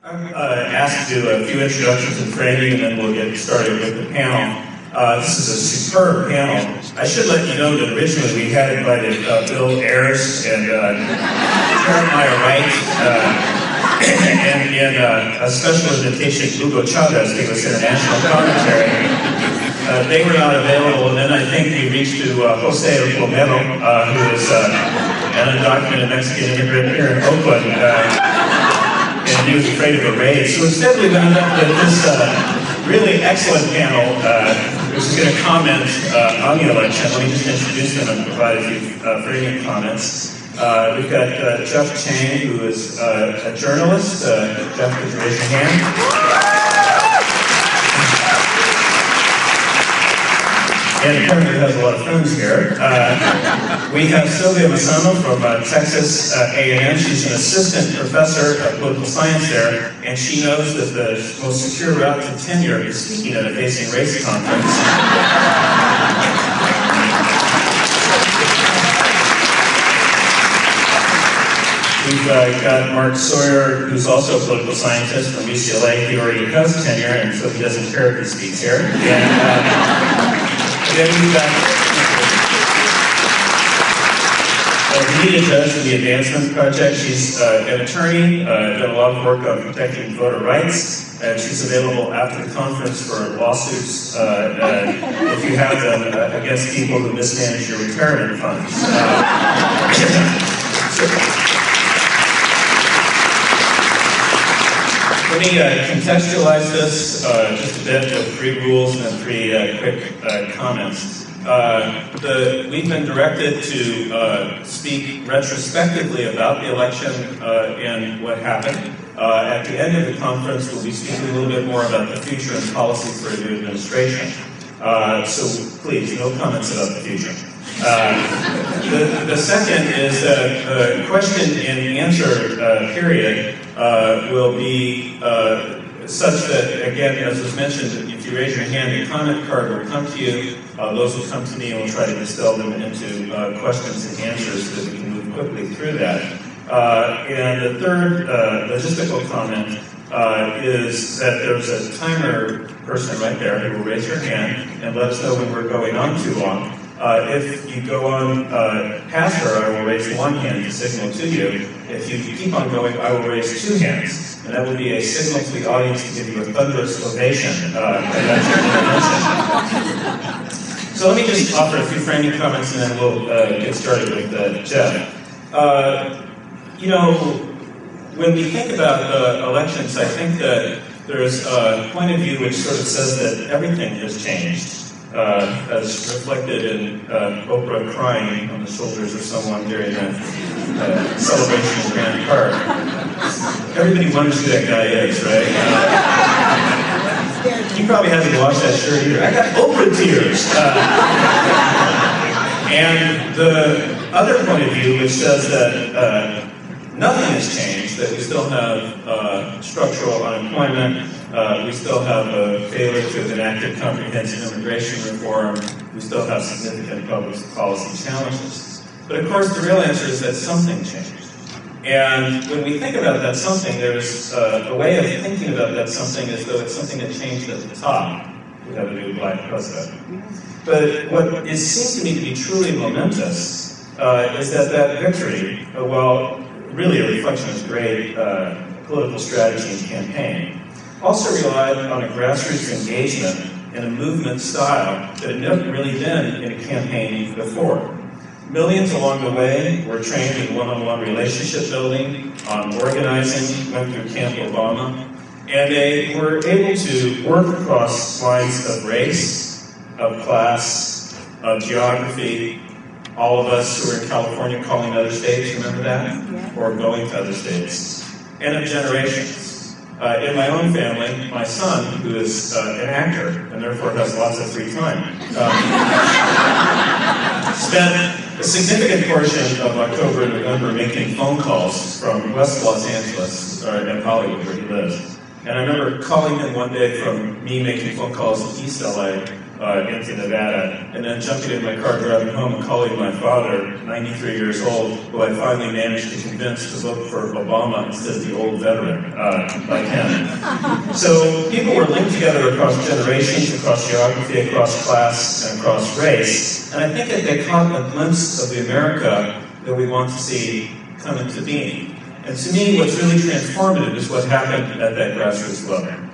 Asked to do a few introductions and framing, and then we'll get started with the panel. This is a superb panel. I should let you know that originally we had invited Bill Ayers and Jeremiah Wright, and in a special invitation, Hugo Chavez gave us international commentary. They were not available, and then I think we reached to Jose Romero, who is an undocumented Mexican immigrant here in Oakland. And he was afraid of a raid. So instead we wound up with this really excellent panel, which is going to comment on the election. Let me just introduce them and provide a few framing comments. We've got Jeff Chang, who is a journalist. Jeff, could you raise your hand? And apparently has a lot of friends here. We have Sylvia Manzano from Texas A&M. She's an assistant professor of political science there, and she knows that the most secure route to tenure is speaking at a Facing Race conference. We've got Mark Sawyer, who's also a political scientist from UCLA. He already has tenure, and so he doesn't care if he speaks here. And then we've got Donita from the Advancement Project. She's an attorney, done a lot of work on protecting voter rights, and she's available after the conference for lawsuits, if you have them, against people who mismanage your retirement funds. Let me contextualize this just a bit with 3 rules and 3 quick comments. We've been directed to speak retrospectively about the election and what happened. At the end of the conference, we'll be speaking a little bit more about the future and policy for a new administration. So please, no comments about the future. The second is that the question and answer period will be such that, again, as was mentioned, if you raise your hand, a comment card will come to you. Those will come to me, and we'll try to distill them into questions and answers so that we can move quickly through that. And the third logistical comment is that there's a timer person right there who will raise your hand and let us know when we're going on too long. If you go on past her, I will raise 1 hand to signal to you. If you keep on going, I will raise 2 hands. And that will be a signal to the audience to give you a thunderous ovation. So let me just offer a few framing comments, and then we'll get started with Jeff. You know, when we think about elections, I think that there's a point of view which sort of says that everything has changed. As reflected in Oprah crying on the shoulders of someone during a celebration of Grand Park. Everybody wonders who that guy is, right? He probably hasn't washed that shirt either. I got Oprah tears. And the other point of view which says that nothing has changed, that we still have structural unemployment, we still have a failure to have enacted comprehensive immigration reform, we still have significant public policy challenges. But of course the real answer is that something changed. And when we think about that something, there's a way of thinking about that something as though it's something that changed at the top. We have a new black president. But what seems to me to be truly momentous is that victory, while really a reflection of great political strategy and campaign, also relied on a grassroots engagement and a movement style that had never really been in a campaign before. Millions along the way were trained in one-on-one relationship building, on organizing, went through Camp Obama, and they were able to work across lines of race, of class, of geography. All of us who are in California calling other states, remember that? Yeah. Or going to other states. And of generations. In my own family, my son, who is an actor, and therefore has lots of free time, spent a significant portion of October and November making phone calls from West Los Angeles, in Hollywood, where he lives. And I remember calling him one day from me making phone calls in East LA, into Nevada, and then jumping in my car driving home and calling my father, 93 years old, who I finally managed to convince to vote for Obama instead of the old veteran like him. So people were linked together across generations, across geography, across class, and across race, and I think that they caught a glimpse of the America that we want to see come into being. And to me, what's really transformative is what happened at that grassroots level.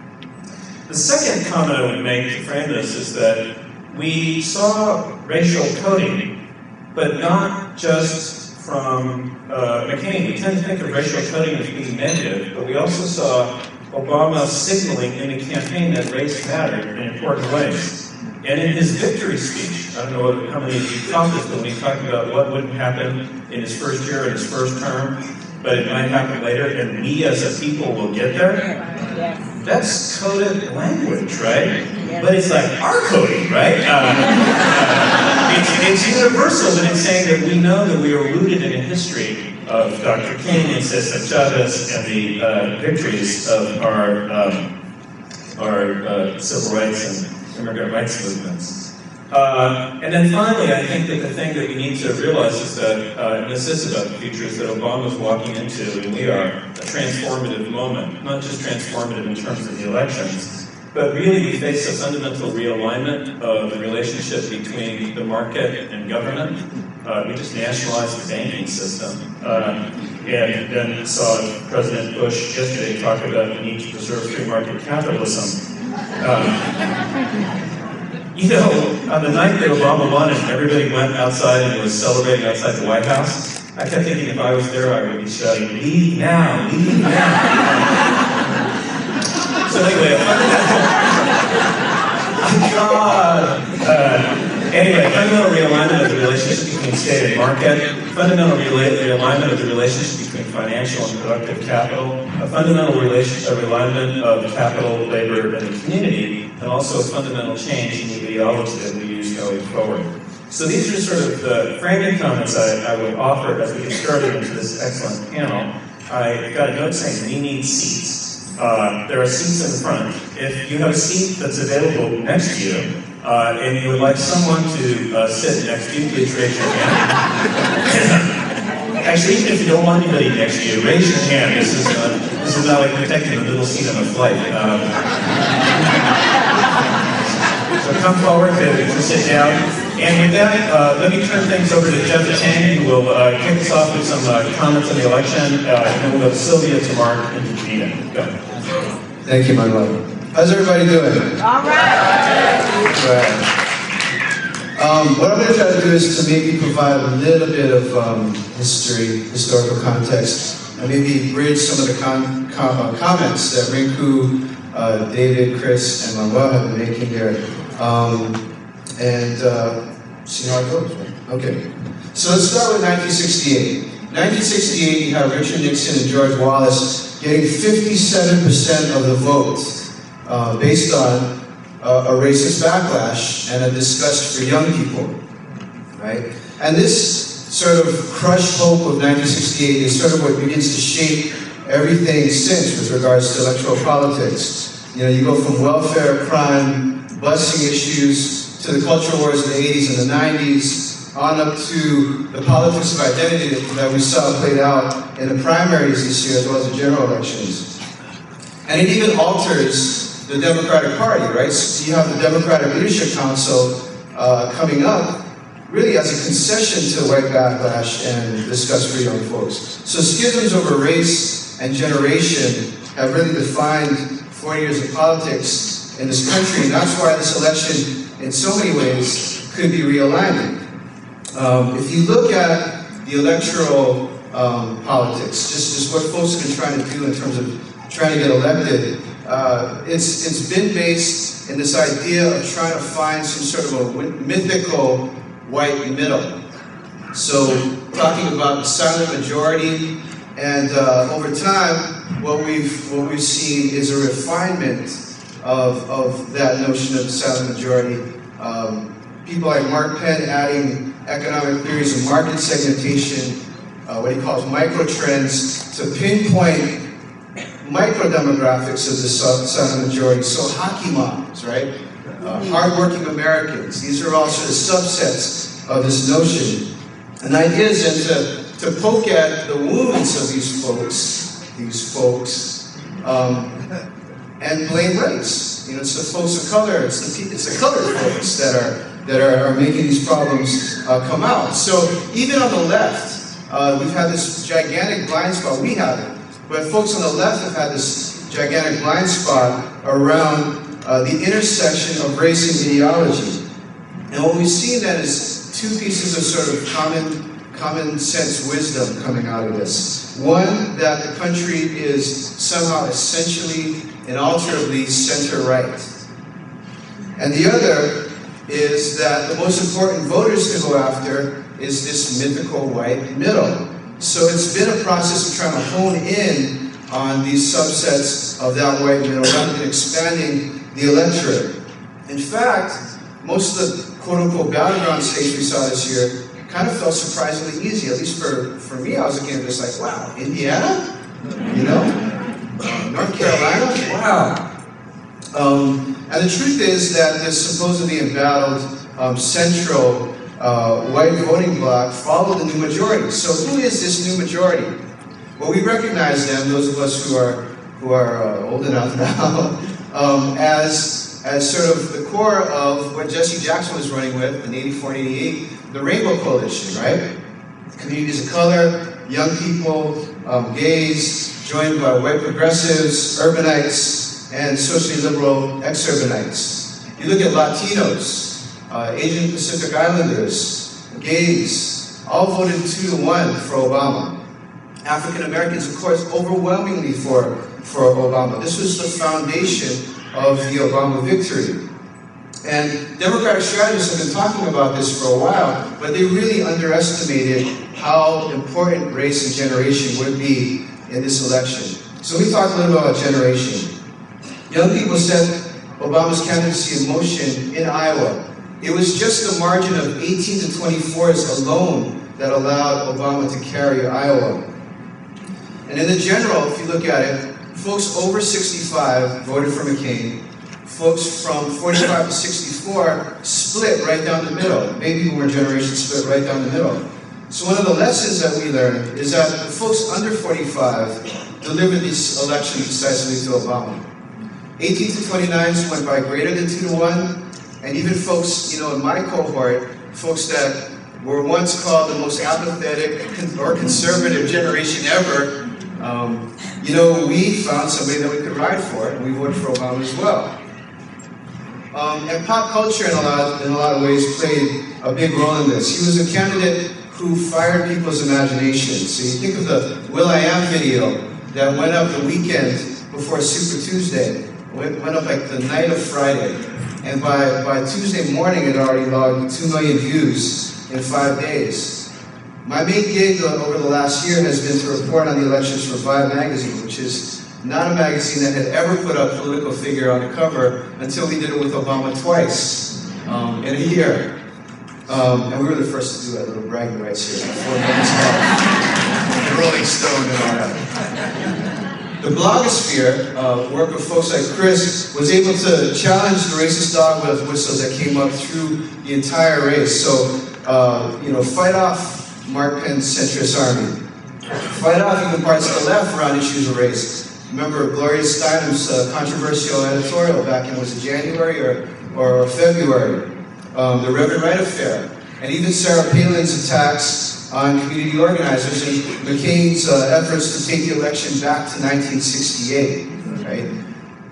The second comment I would make to frame this is that we saw racial coding, but not just from McCain. We tend to think of racial coding as being negative, but we also saw Obama signaling in a campaign that race mattered in important ways. And in his victory speech, I don't know how many of you caught this, but when he talked about what wouldn't happen in his first year, in his first term, but it might happen later, and we as a people will get there. Yes. That's coded language, right? Yes. But it's like our coding, right? It's universal, but it's saying that we know that we are rooted in a history of Dr. King and Cesar Chavez and the victories of our civil rights and immigrant rights movements. And then finally, I think that the thing that we need to realize is that, and this is about the future, is that Obama's walking into, and we are, a transformative moment. Not just transformative in terms of the elections, but really we face a fundamental realignment of the relationship between the market and government. We just nationalized the banking system. And then saw President Bush yesterday talk about the need to preserve free market capitalism. You know, on the night that Obama won and everybody went outside and was celebrating outside the White House, I kept thinking if I was there, I would be shouting, "Leave now, leave now." So anyway, anyway, fundamental realignment of the relationship between state and market, fundamental realignment of the relationship between financial and productive capital, a fundamental realignment of capital, labor, and the community, and also a fundamental change in the ideology that we use going forward. So these are sort of the framing comments I would offer as we get started into this excellent panel. I got a note saying we need seats. There are seats in the front. If you have a seat that's available next to you, and you would like someone to sit next to you, please raise your hand. Actually, even if you don't want anybody next to you, raise your hand. This is not like protecting the middle seat on a flight. So come forward to sit down. And with that, let me turn things over to Jeff Chang, who will kick us off with some comments on the election, and then we'll go to Sylvia, to Mark, and to Donita. Go. Thank you, Manuel. How's everybody doing? All right. What I'm going to try to do is to maybe provide a little bit of historical context, and maybe bridge some of the comments that Rinku, David, Chris, and Manuel have been making here. See how it goes, right? Okay. So let's start with 1968. 1968, you have Richard Nixon and George Wallace getting 57% of the vote based on a racist backlash and a disgust for young people, right? And this sort of crushed hope of 1968 is sort of what begins to shape everything since with regards to electoral politics. You know, you go from welfare, crime, busing issues, to the culture wars in the 80s and the 90s, on up to the politics of identity that we saw played out in the primaries this year as well as the general elections. And it even alters the Democratic Party, right? So you have the Democratic Leadership Council coming up really as a concession to white backlash and disgust for young folks. So schisms over race and generation have really defined 40 years of politics in this country, and that's why this election in so many ways could be realignment. If you look at the electoral politics, just what folks have been trying to do in terms of trying to get elected, it's been based in this idea of trying to find some sort of a mythical white middle. So talking about the silent majority, and over time, what we've seen is a refinement of that notion of the silent majority. People like Mark Penn adding economic theories of market segmentation, what he calls microtrends, to pinpoint micro demographics of the silent majority. So hockey moms, right? hardworking Americans. These are all sort of subsets of this notion. And the idea is then to poke at the wounds of these folks, and blame race. You know, it's the folks of color, it's the colored folks that are making these problems come out. So even on the left, we've had this gigantic blind spot. We haven't, but folks on the left have had this gigantic blind spot around the intersection of race and ideology. And what we've seen then is two pieces of sort of common sense wisdom coming out of this. One, that the country is somehow essentially and alterably center-right. And the other is that the most important voters to go after is this mythical white middle. So it's been a process of trying to hone in on these subsets of that white middle rather than expanding the electorate. In fact, most of the quote-unquote battleground states we saw this year kind of felt surprisingly easy. At least for me, I was looking at this like, wow, Indiana? You know? North Carolina? Wow. And the truth is that this supposedly embattled central white voting bloc followed the new majority. So who is this new majority? Well, we recognize them, those of us who are old enough now, as sort of the core of what Jesse Jackson was running with in 84 and 88, the Rainbow Coalition, right? Communities of color, young people, gays, joined by white progressives, urbanites, and socially liberal ex-urbanites. You look at Latinos, Asian Pacific Islanders, gays, all voted 2-1 for Obama. African Americans, of course, overwhelmingly for Obama. This was the foundation of the Obama victory. And Democratic strategists have been talking about this for a while, but they really underestimated how important race and generation would be in this election. So we talked a little about generation. Young people set Obama's candidacy in motion in Iowa. It was just the margin of 18 to 24s alone that allowed Obama to carry Iowa. And in the general, if you look at it, folks over 65 voted for McCain. Folks from 45 to 64 split right down the middle. Baby boomer generation split right down the middle. So one of the lessons that we learned is that the folks under 45 delivered this election decisively to Obama. 18 to 29s went by greater than 2-1, and even folks, you know, in my cohort, folks that were once called the most apathetic or conservative generation ever, you know, we found somebody that we could ride for, and we voted for Obama as well. And pop culture, in a lot of ways, played a big role in this. He was a candidate who fired people's imaginations. So you think of the Will.i.am video that went up the weekend before Super Tuesday. Went up like the night of Friday. And by Tuesday morning, it already logged 2 million views in 5 days. My main gig over the last year has been to report on the elections for Vibe magazine, which is not a magazine that had ever put a political figure on the cover until we did it with Obama twice in a year. And we were the first to do that, little bragging rights here. 4 minutes long. Rolling Stone and all that. The blogosphere, work of folks like Chris, was able to challenge the racist dog whistles that came up through the entire race. So, you know, fight off Mark Penn's centrist army. Fight off even parts of the left around issues of race. Remember Gloria Steinem's controversial editorial back in, was it January or February? The Reverend Wright affair. And even Sarah Palin's attacks on community organizers and McCain's efforts to take the election back to 1968, right?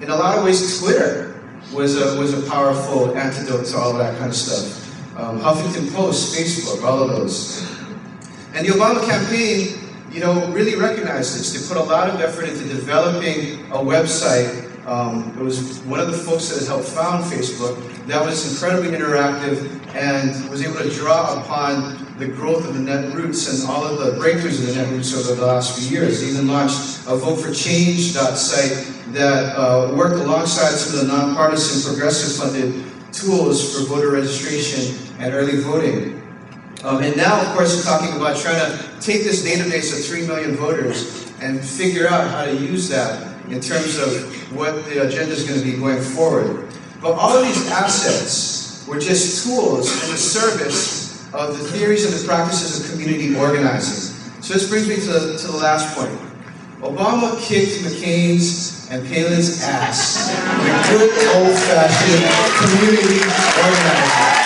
In a lot of ways, Twitter was a powerful antidote to all of that kind of stuff. Huffington Post, Facebook, all of those. And the Obama campaign, you know, really recognized this. They put a lot of effort into developing a website. It was one of the folks that had helped found Facebook that was incredibly interactive and was able to draw upon the growth of the netroots and all of the breakthroughs of the netroots over the last few years. They even launched a voteforchange.site that worked alongside some of the nonpartisan progressive funded tools for voter registration and early voting. And now, of course, we're talking about trying to take this database of 3 million voters and figure out how to use that in terms of what the agenda is going to be going forward. But all of these assets were just tools in the service of the theories and the practices of community organizing. So this brings me to the last point. Obama kicked McCain's and Palin's ass with good old-fashioned community organizing.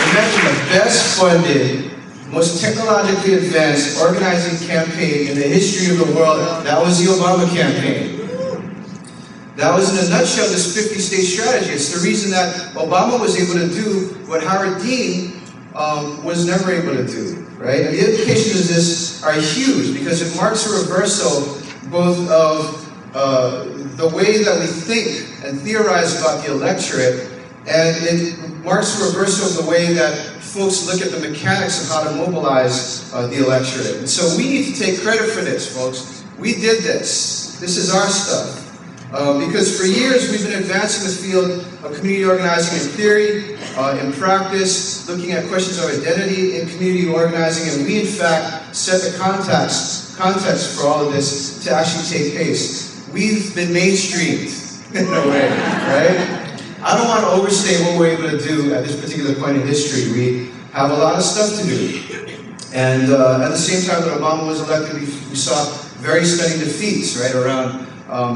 Imagine the best funded, most technologically advanced organizing campaign in the history of the world. That was the Obama campaign. That was in a nutshell this 50-state strategy. It's the reason that Obama was able to do what Howard Dean was never able to do, right? And the implications of this are huge because it marks a reversal both of the way that we think and theorize about the electorate, and it marks a reversal of the way that folks look at the mechanics of how to mobilize the electorate. And so we need to take credit for this, folks. We did this. This is our stuff. Because for years we've been advancing the field of community organizing in theory, in practice, looking at questions of identity in community organizing, and we in fact set the context for all of this to actually take place. We've been mainstreamed in a way, right? I don't want to overstate what we're able to do at this particular point in history. We have a lot of stuff to do. And at the same time that Obama was elected, we saw very stunning defeats, right, around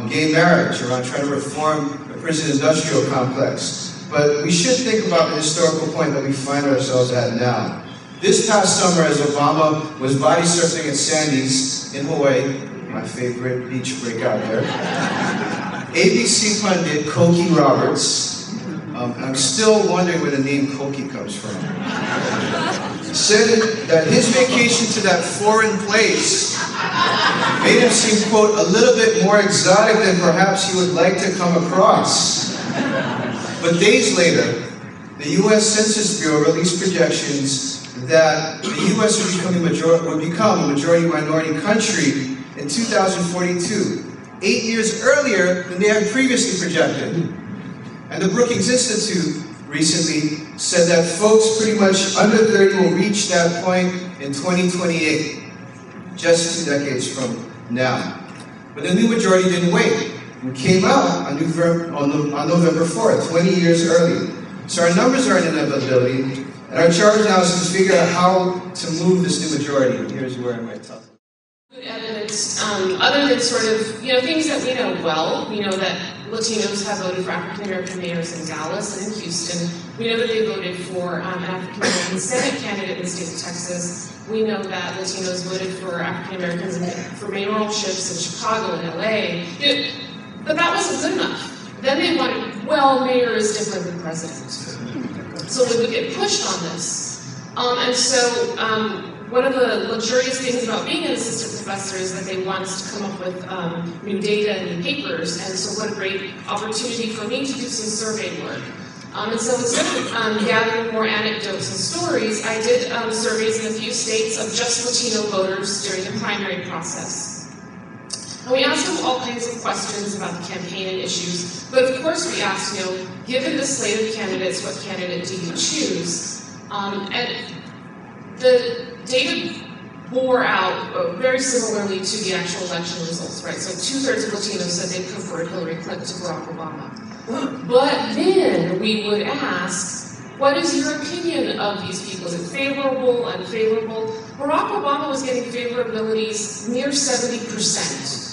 gay marriage, around trying to reform the prison industrial complex. But we should think about the historical point that we find ourselves at now. This past summer, as Obama was body surfing at Sandy's in Hawaii, my favorite beach break out there, ABC pundit Cokie Roberts, I'm still wondering where the name Cokie comes from, said that his vacation to that foreign place made him seem, quote, a little bit more exotic than perhaps he would like to come across. But days later, the U.S. Census Bureau released projections that the U.S. would become a majority minority country in 2042, 8 years earlier than they had previously projected. And the Brookings Institute recently said that folks pretty much under 30 will reach that point in 2028, just 2 decades from now. But the new majority didn't wait. It came out on November 4th, 20 years early. So our numbers are an inevitability, and our charge now is to figure out how to move this new majority. And here's where I might talk. Good evidence, other than sort of, things that we know well. We know that Latinos have voted for African-American mayors in Dallas and in Houston. We know that they voted for an African-American Senate candidate in the state of Texas. We know that Latinos voted for African-Americans for mayoralships in Chicago and LA. But that wasn't good enough. Then they wanted, well, mayor is different than president. So we would get pushed on this. And so one of the luxurious things about being an assistant professor is that they want us to come up with new data and new papers, and so what a great opportunity for me to do some survey work. And so instead of gathering more anecdotes and stories, I did surveys in a few states of just Latino voters during the primary process. And we asked them all kinds of questions about the campaign and issues, but of course we asked, given the slate of candidates, what candidate do you choose? And the data bore out very similarly to the actual election results, right? So 2/3 of Latinos said they preferred Hillary Clinton to Barack Obama. But then we would ask, what is your opinion of these people? Is it favorable, unfavorable? Barack Obama was getting favorabilities near 70%.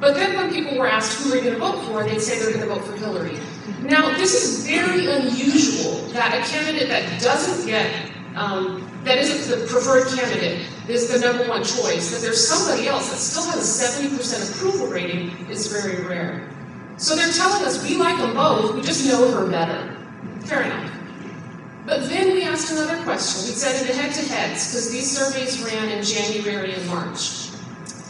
But then when people were asked who are you going to vote for, they'd say they're going to vote for Hillary. Now, this is very unusual that a candidate that doesn't get that isn't the preferred candidate is the number one choice, that there's somebody else that still has a 70% approval rating is very rare. So they're telling us we like them both, we just know her better. Fair enough. But then we asked another question. We said in the head-to-heads, because these surveys ran in January and March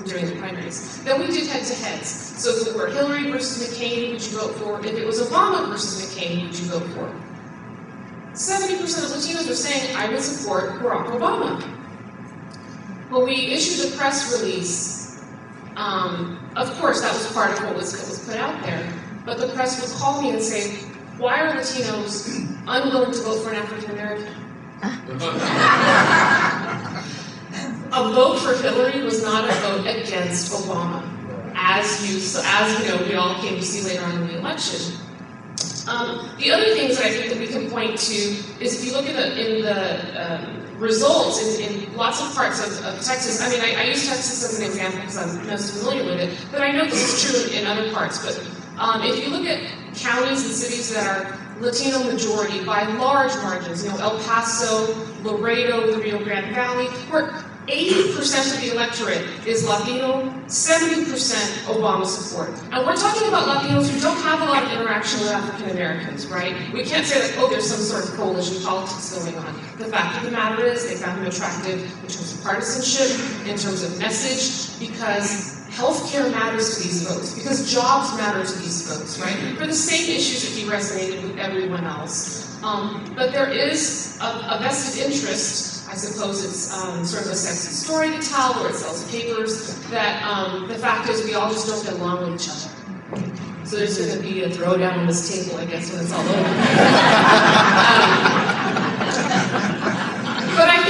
during the primaries. Then we did head-to-heads. So if it were Hillary versus McCain, who would you vote for? If it was Obama versus McCain, who would you vote for? 70% of Latinos were saying, I would support Barack Obama. When we issued a press release, of course that was part of what was put out there, but the press would call me and say, why are Latinos unwilling to vote for an African American? vote for Hillary was not a vote against Obama, as you know, we all came to see later on in the election. The other things that I think that we can point to is if you look at the results in lots of parts of Texas. I mean, I use Texas as an example because I'm most familiar with it, but I know this is true in other parts. But if you look at counties and cities that are Latino majority by large margins, you know, El Paso, Laredo, the Rio Grande Valley, where 80% of the electorate is Latino, 70% Obama support. And we're talking about Latinos who don't have a lot of interaction with African Americans, right? We can't say that, oh, there's some sort of coalition politics going on. The fact of the matter is they found him attractive in terms of partisanship, in terms of message, because healthcare matters to these folks, because jobs matter to these folks, right? For the same issues that he resonated with everyone else. But there is a vested interest. I suppose it's sort of a sexy story to tell, or it sells papers, that the fact is we all just don't get along with each other. So there's going to be a throwdown on this table, I guess, when it's all over. But I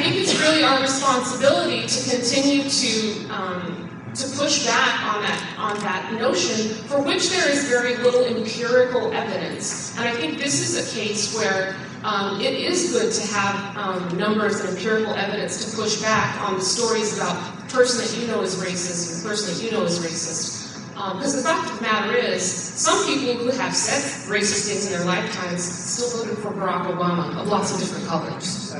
think it's really our responsibility to continue to push back on that notion, for which there is very little empirical evidence. And I think this is a case where it is good to have numbers and empirical evidence to push back on the stories about the person that you know is racist and the person that you know is racist. Because the fact of the matter is, some people who have said racist things in their lifetimes still voted for Barack Obama of lots of different colors.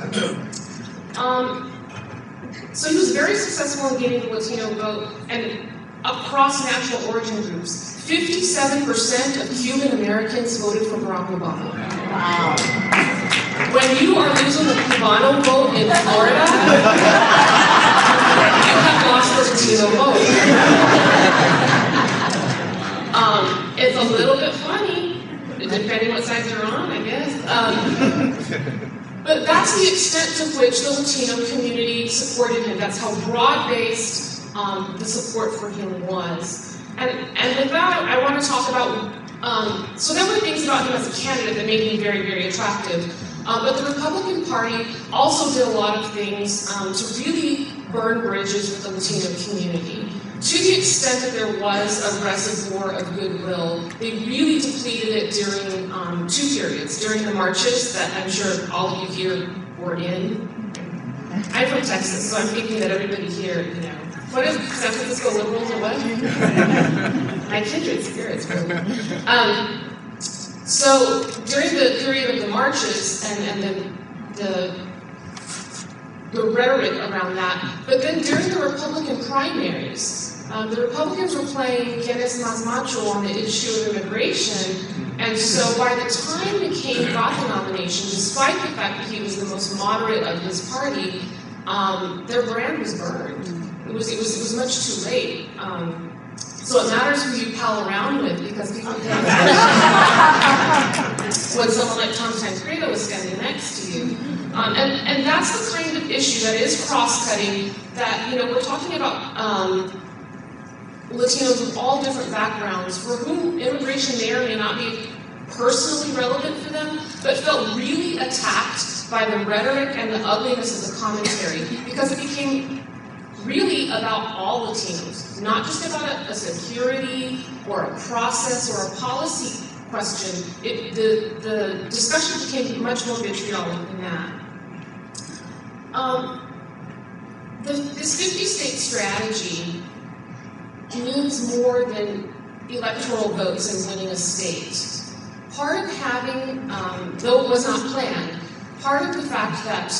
So he was very successful in getting the Latino vote, and across national origin groups, 57% of Cuban Americans voted for Barack Obama. Wow. When you are losing the Cubano vote in Florida, you have lost the Latino vote. It's a little bit funny, depending what side you're on, I guess. But that's the extent to which the Latino community supported him. That's how broad-based the support for him was. And with that, I want to talk about, so there were things about him as a candidate that made him very, very attractive. But the Republican Party also did a lot of things to really burn bridges with the Latino community. To the extent that there was a reservoir of goodwill, they really depleted it during two periods. During the marches that I'm sure all of you here were in. I'm from Texas, so I'm thinking that everybody here, you know, what is San Francisco liberals or what? My kindred spirits. So during the period of the marches and then the rhetoric around that, but then during the Republican primaries, the Republicans were playing Quien es más macho on the issue of immigration, and so by the time McCain got the nomination, despite the fact that he was the most moderate of his party, their brand was burned. It was much too late. So it matters who you pal around with, because people think when someone like Tom Tancredo was standing next to you. And that's the kind of issue that is cross-cutting, that, you know, we're talking about Latinos of all different backgrounds for whom immigration may or may not be personally relevant for them, but felt really attacked by the rhetoric and the ugliness of the commentary, because it became really about all Latinos, not just about a security or a process or a policy question. The discussion became much more vitriolic than that. This 50-state strategy means more than electoral votes and winning a state. Part of having, though it was not planned, part of the fact that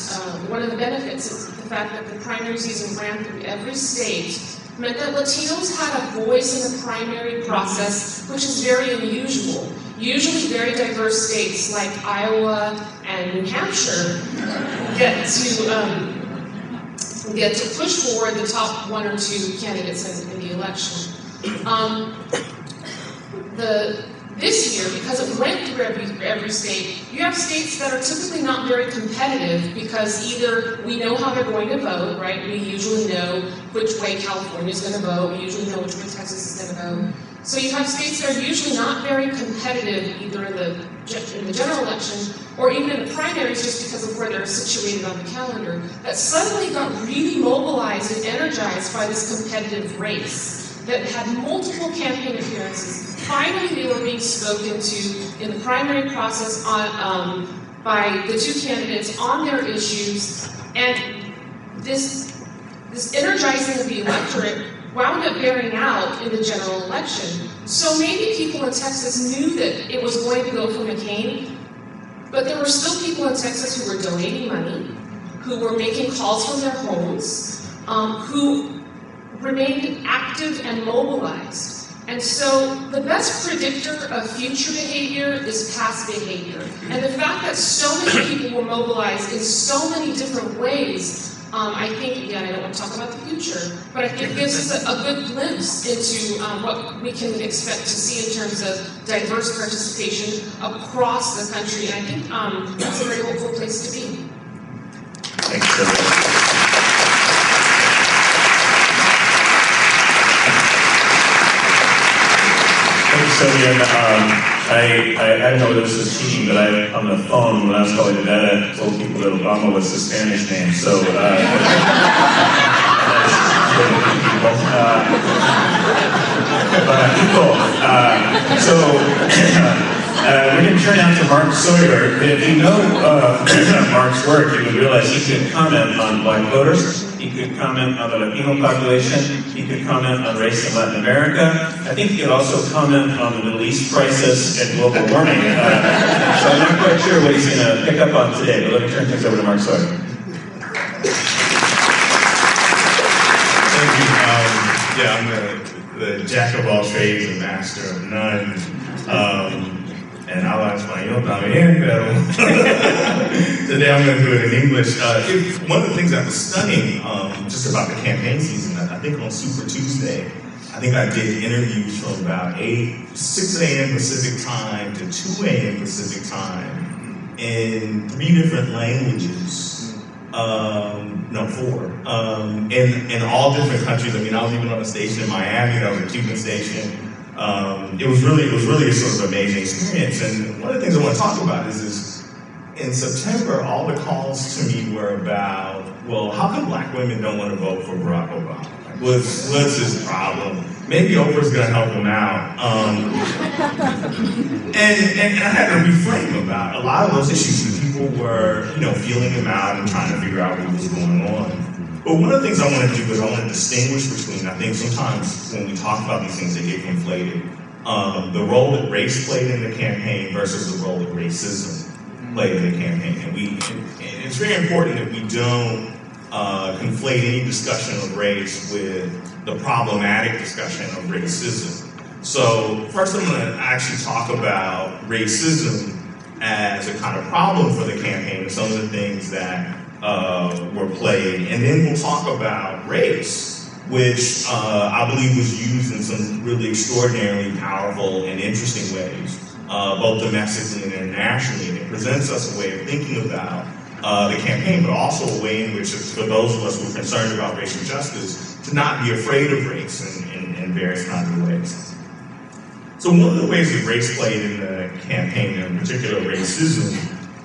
one of the benefits is the fact that the primary season ran through every state meant that Latinos had a voice in the primary process, which is very unusual. Usually very diverse states like Iowa and New Hampshire get to push forward the top one or two candidates in the election. This year, because it went through every state, you have states that are typically not very competitive, because either we know how they're going to vote, right? We usually know which way California is going to vote. We usually know which way Texas is going to vote. So you have states that are usually not very competitive either in the general election or even in the primaries just because of where they're situated on the calendar, that suddenly got really mobilized and energized by this competitive race that had multiple campaign appearances. Finally, they were being spoken to in the primary process by the two candidates on their issues, and this energizing of the electorate wound up bearing out in the general election. So maybe people in Texas knew that it was going to go for McCain, but there were still people in Texas who were donating money, who were making calls from their homes, who remained active and mobilized. And so the best predictor of future behavior is past behavior. And the fact that so many people were mobilized in so many different ways, I think, again, I don't want to talk about the future, but I think it gives us a good glimpse into what we can expect to see in terms of diverse participation across the country. And I think that's a very hopeful place to be. Thanks, Sylvia. Sylvia, I didn't know this was cheating, but I, on the phone when I was calling Donita, I told people that Obama was the Spanish name, so we're going to turn out to Mark Sawyer. If you know Mark's work, you would realize he could comment on black voters, he could comment on the Latino population, he could comment on race in Latin America. I think he could also comment on the Middle East crisis and global warming. So I'm not quite sure what he's going to pick up on today, but let me turn things over to Mark Sawyer. Thank you. I'm the jack of all trades and master of none. And habla español también, pero today I'm going to do it in English. One of the things that was stunning just about the campaign season, I think on Super Tuesday, I think I did interviews from about 6 a.m. Pacific time to 2 a.m. Pacific time in 3 different languages. No, 4. In all different countries. I mean, I was even on a station in Miami, that was a Cuban station. It was really a sort of amazing experience. And one of the things I want to talk about is in September, all the calls to me were about, well, how come black women don't want to vote for Barack Obama? Like, what's his problem? Maybe Oprah's going to help him out. And I had to reframe about a lot of those issues. And people were, feeling him out and trying to figure out what was going on. But one of the things I want to do is I want to distinguish between, I think sometimes when we talk about these things, they get conflated. The role that race played in the campaign versus the role that racism played in the campaign. And it's very important that we don't conflate any discussion of race with the problematic discussion of racism. So first I'm going to actually talk about racism as a kind of problem for the campaign and some of the things that were played, and then we'll talk about race, which I believe was used in some really extraordinarily powerful and interesting ways, both domestically and internationally. And it presents us a way of thinking about the campaign, but also a way in which, for those of us who are concerned about racial justice, to not be afraid of race in various kinds of ways. So one of the ways that race played in the campaign, in particular racism,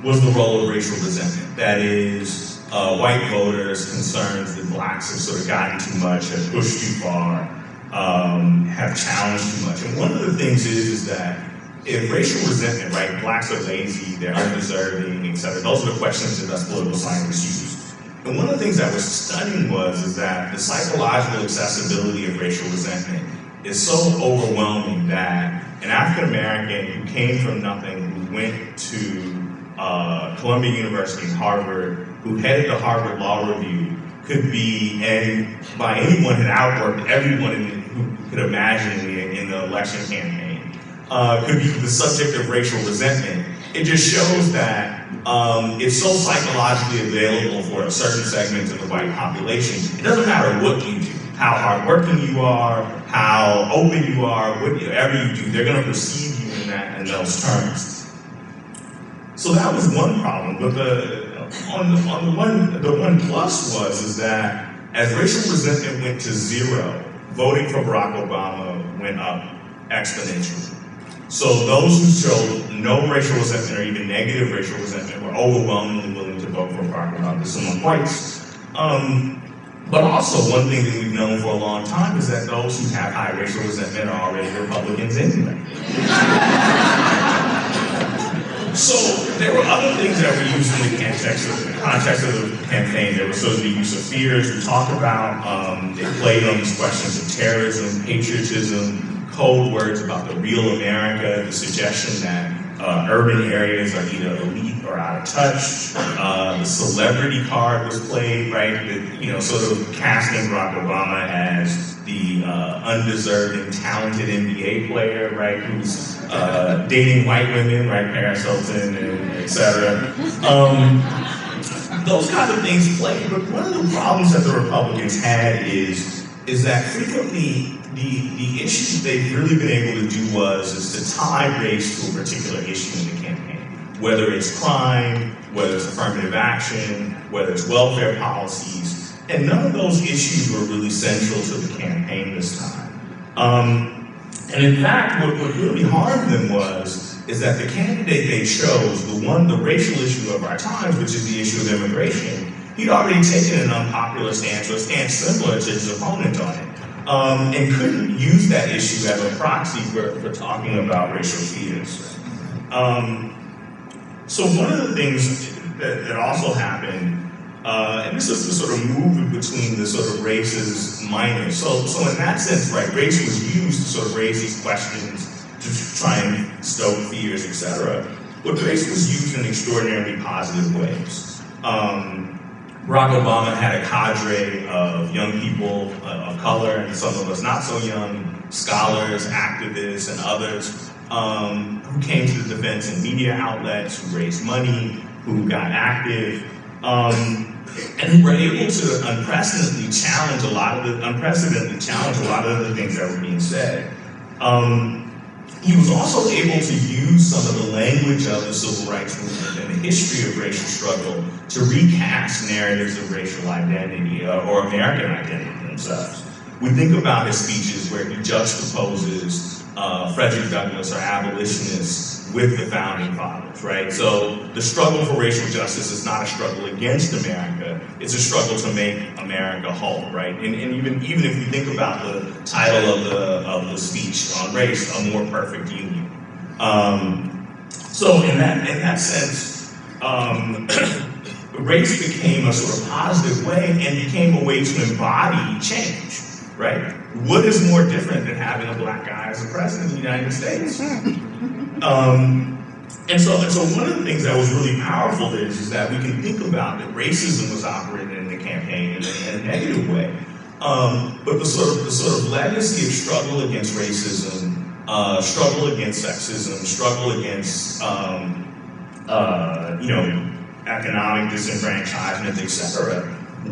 was the role of racial resentment. That is, white voters' concerns that blacks have sort of gotten too much, have pushed too far, have challenged too much. And one of the things is that if racial resentment, right, blacks are lazy, they're undeserving, etc. Those are the questions that us political scientists use. And one of the things that was stunning is that the psychological accessibility of racial resentment is so overwhelming that an African American who came from nothing, who went to Columbia University and Harvard, who headed the Harvard Law Review, could be, and by anyone had outworked everyone who could imagine in the election campaign, could be the subject of racial resentment. It just shows that it's so psychologically available for a certain segment of the white population. It doesn't matter what you do, how hardworking you are, how open you are, whatever you do, they're going to perceive you in those terms. So that was one problem, but the one plus is that as racial resentment went to 0, voting for Barack Obama went up exponentially. So those who showed no racial resentment or even negative racial resentment were overwhelmingly willing to vote for Barack Obama. This is among whites. But also, one thing that we've known for a long time is that those who have high racial resentment are already Republicans anyway. So there were other things that were used in the context of the campaign. There was sort of the use of fears we talked about. They played on these questions of terrorism, patriotism, code words about the real America, the suggestion that urban areas are either elite or out of touch. The celebrity card was played, right? Sort of casting Barack Obama as the undeserved and talented NBA player, right? Who's dating white women, right? Paris Hilton, and et cetera. Those kind of things played, but one of the problems that the Republicans had is that frequently the issue they've really been able to do is to tie race to a particular issue in the campaign. Whether it's crime, whether it's affirmative action, whether it's welfare policies, and none of those issues were really central to the campaign this time. And in fact, what really harmed them is that the candidate they chose, the racial issue of our times, which is the issue of immigration, he'd already taken an unpopular stance, or a stance similar to his opponent on it. And couldn't use that issue as a proxy for talking about racial fears. So one of the things that also happened, and this is the sort of movement between the sort of races minors. So in that sense, right, race was used to sort of raise these questions, to try and stoke fears, etc. But race was used in extraordinarily positive ways. Barack Obama had a cadre of young people of color, and some of us not so young, scholars, activists, and others, who came to the defense in media outlets, who raised money, who got active, and who were able to unprecedentedly challenge a lot of the things that were being said. He was also able to use some of the language of the civil rights movement and the history of racial struggle to recast narratives of racial identity or American identity themselves. We think about his speeches where he juxtaposes Frederick Douglass or abolitionists with the founding fathers, right? So the struggle for racial justice is not a struggle against America, it's a struggle to make America whole, right? And even if you think about the title of the speech on race, A More Perfect Union. So in that sense, race became a sort of positive way and became a way to embody change, right? What is more different than having a black guy as a president of the United States? And so one of the things that was really powerful is that we can think about that racism was operating in the campaign in a negative way. But the sort of legacy of struggle against racism, struggle against sexism, struggle against economic disenfranchisement, etc.,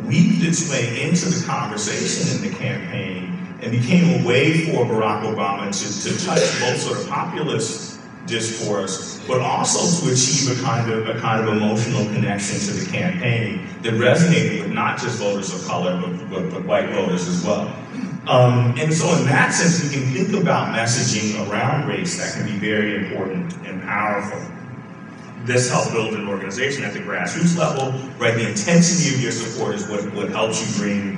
weaved its way into the conversation in the campaign and became a way for Barack Obama to touch both sort of populist discourse, but also to achieve a kind of emotional connection to the campaign that resonated with not just voters of color, but white voters as well. And so in that sense, we can think about messaging around race that can be very important and powerful. This helped build an organization at the grassroots level, right? The intensity of your support is what helps you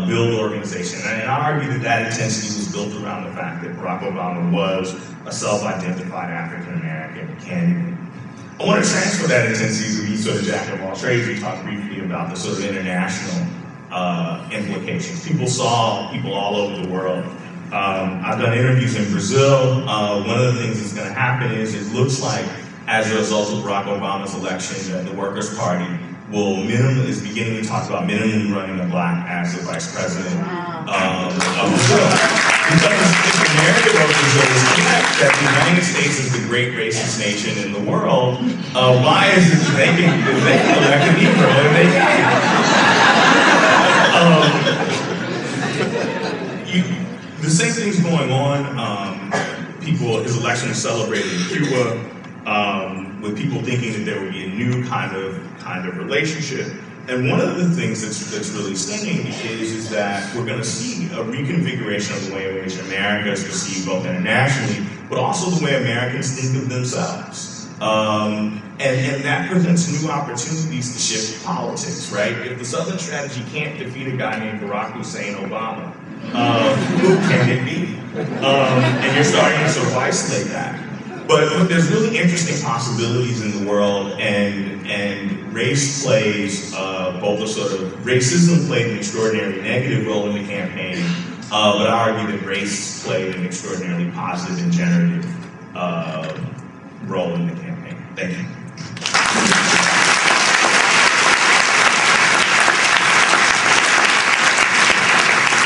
build organization. And I argue that intensity was built around the fact that Barack Obama was a self-identified African-American candidate. I want to transfer that intensity to be sort of jack of all trades. We talked briefly about the sort of international implications. People saw people all over the world. I've done interviews in Brazil. One of the things that's going to happen is it looks like as a result of Barack Obama's election, the Workers' Party is beginning to talk about minimally running a black as the vice president of Brazil. Because if the narrative of Brazil is correct, that the United States is the great racist nation in the world, why is it that they can elect a Negro and they can't? The same thing's going on. His election is celebrated in Cuba. With people thinking that there would be a new kind of relationship. And one of the things that's really stunning is that we're going to see a reconfiguration of the way in which America is perceived both internationally, but also the way Americans think of themselves. And that presents new opportunities to shift politics, right? If the Southern strategy can't defeat a guy named Barack Hussein Obama, who can it be? And you're starting to sort of isolate that. But there's really interesting possibilities in the world, and race plays both a sort of, racism played an extraordinarily negative role in the campaign, but I argue that race played an extraordinarily positive and generative role in the campaign. Thank you.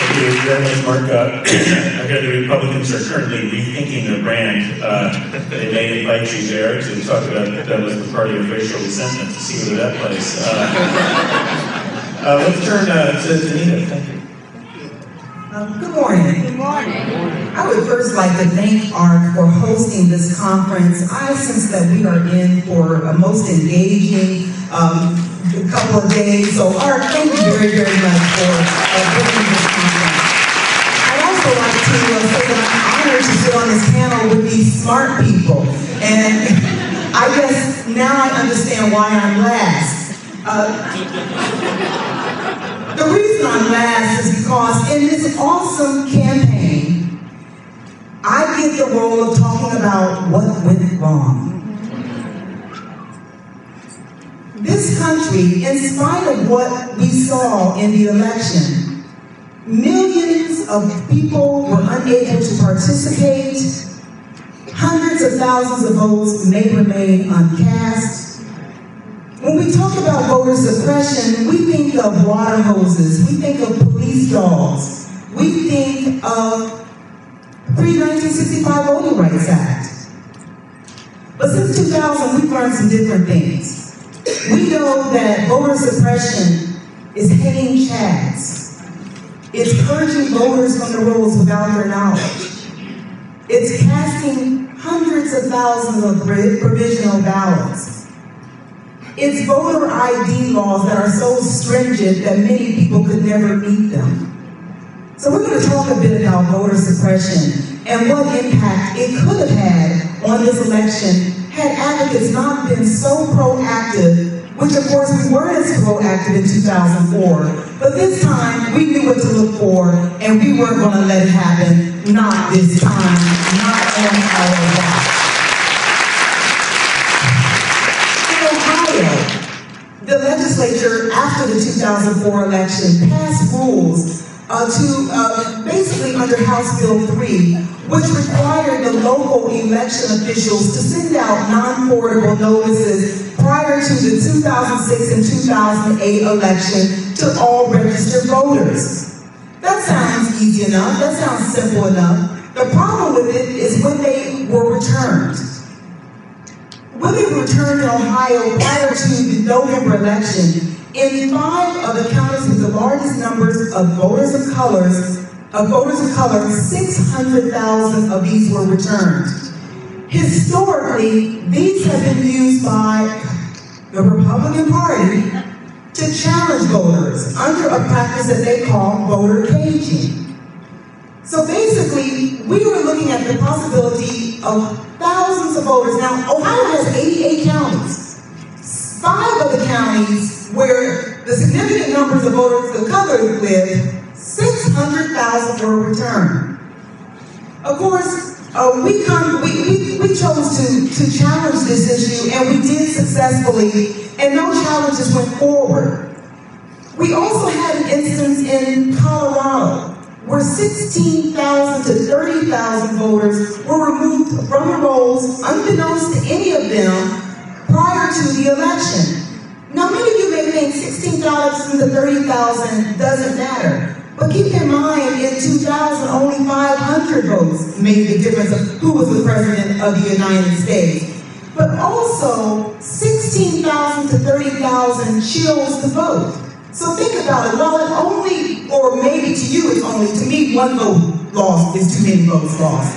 Thank you very much, Mark. I hear the Republicans are currently rethinking their brand. They may invite you there to talk about that was the party of racial resentment, to see where that plays. Let's turn to Donita. Thank you. Good morning. Good morning. I would first like to thank ARC for hosting this conference. I sense that we are in for a most engaging couple of days. So ARC, thank you very, very much for bringing this conference. I'd also like to say that I'm honored to sit on this panel with these smart people. And I guess now I understand why I'm last. The reason I'm last is because in this awesome campaign, I get the role of talking about what went wrong. This country, in spite of what we saw in the election, millions of people were unable to participate. Hundreds of thousands of votes may remain uncast. When we talk about voter suppression, we think of water hoses, we think of police dogs, we think of pre-1965 Voting Rights Act. But since 2000, we've learned some different things. We know that voter suppression is hanging chads. It's purging voters from the rolls without their knowledge. It's casting hundreds of thousands of provisional ballots. It's voter ID laws that are so stringent that many people could never meet them. So we're going to talk a bit about voter suppression and what impact it could have had on this election had advocates not been so proactive, which of course we weren't as proactive in 2004, but this time we knew what to look for and we weren't going to let it happen, not this time, not on our watch. The legislature, after the 2004 election, passed rules to basically under House Bill 3, which required the local election officials to send out non-forwardable notices prior to the 2006 and 2008 election to all registered voters. That sounds easy enough, that sounds simple enough. The problem with it is when they were returned. When they returned in Ohio prior to the November election, in 5 of the counties with the largest numbers of voters of color, 600,000 of these were returned. Historically, these have been used by the Republican Party to challenge voters under a practice that they call voter caging. So basically, we were looking at the possibility of thousands of voters. Now, Ohio has 88 counties. 5 of the counties where the significant numbers of voters of color live, 600,000 were returned. Of course, we chose to challenge this issue, and we did successfully, and no challenges went forward. We also had an instance in Colorado, where 16,000 to 30,000 voters were removed from the rolls, unbeknownst to any of them, prior to the election. Now, many of you may think 16,000 to 30,000 doesn't matter, but keep in mind, in 2000, only 500 votes made the difference of who was the president of the United States. But also, 16,000 to 30,000 chills the vote. So think about it. While it only, or maybe to you it's only, to me, 1 vote lost is too many votes lost.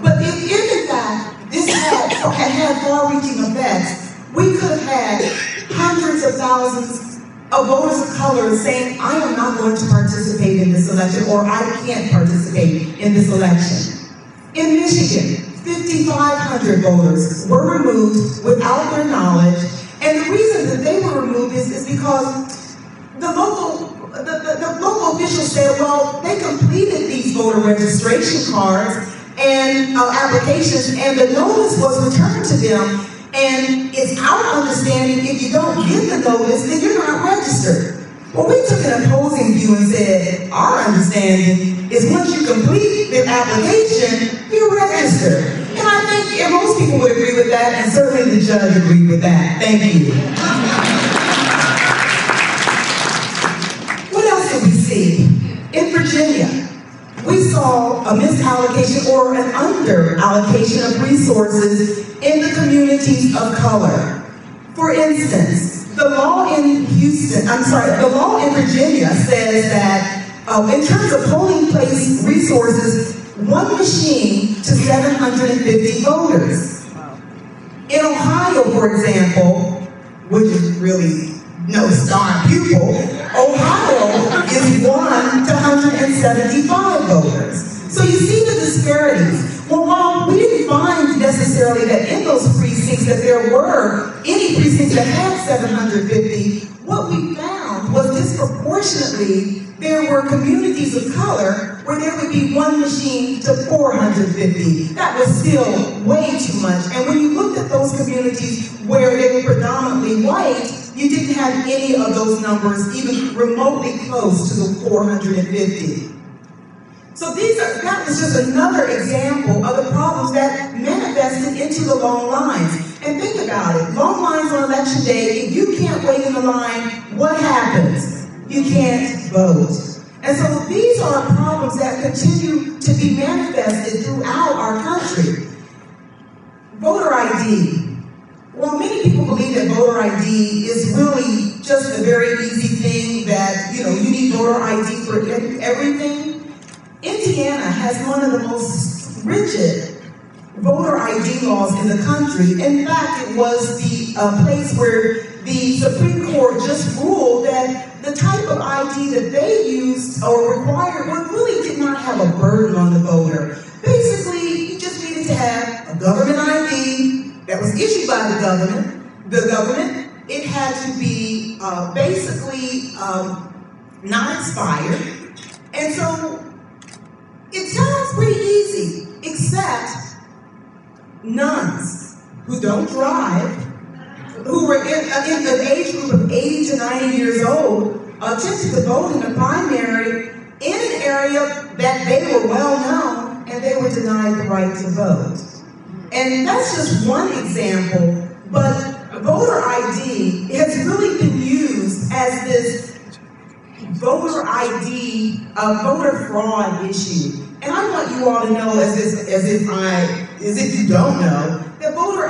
But if in fact this had far-reaching effects, we could have had hundreds of thousands of voters of color saying, I am not going to participate in this election, or I can't participate in this election. In Michigan, 5,500 voters were removed without their knowledge, and the reason that they were removed is because the local officials said, well, they completed these voter registration cards and applications, and the notice was returned to them, and it's our understanding if you don't get the notice, then you're not registered. Well, we took an opposing view and said, our understanding is once you complete the application, you're registered. And I think most people would agree with that, and certainly the judge agreed with that. Thank you. What else did we see? In Virginia, we saw a misallocation or an under-allocation of resources in the communities of color. For instance, the law in Virginia says that in terms of polling place resources, one machine to 750 voters. In Ohio, for example, which is really no star pupil, Ohio is 1 to 175 voters. So you see the disparities. Well, while we didn't find necessarily that in those precincts that there were any precincts that had 750, what we found was disproportionately there were communities of color where there would be one machine to 450. That was still way too much. And when you looked at those communities where they were predominantly white, you didn't have any of those numbers even remotely close to the 450. So that was just another example of the problems that manifested into the long lines. And think about it, long lines on election day, if you can't wait in the line, what happens? You can't vote. And so these are problems that continue to be manifested throughout our country. Voter ID. While many people believe that voter ID is really just a very easy thing that, you need voter ID for everything, Indiana has one of the most rigid voter ID laws in the country. In fact, it was the place where the Supreme Court just ruled that the type of ID that they used or required really did not have a burden on the voter. Basically, you just needed to have a government ID that was issued by the government. It had to be basically not expired. And so it sounds pretty easy, except nuns who don't drive, who were in the age group of 80 to 90 years old, attempted to vote in the primary in an area that they were well known, and they were denied the right to vote. And that's just one example, but voter ID has really been used as this voter ID, voter fraud issue. And I want you all to know, as if you don't know, that voter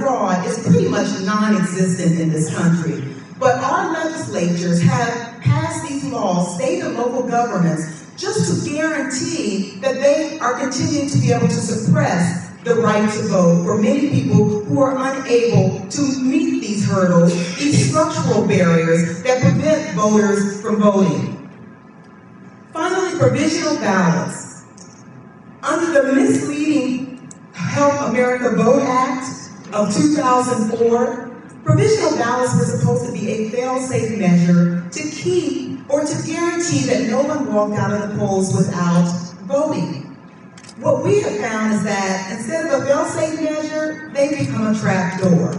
fraud is pretty much non-existent in this country. But our legislatures have passed these laws, state and local governments, just to guarantee that they are continuing to be able to suppress the right to vote for many people who are unable to meet these hurdles, these structural barriers that prevent voters from voting. Finally, provisional ballots. Under the misleading Help America Vote Act of 2004, provisional ballots were supposed to be a fail-safe measure to keep or to guarantee that no one walked out of the polls without voting. What we have found is that instead of a fail-safe measure, they become a trap door.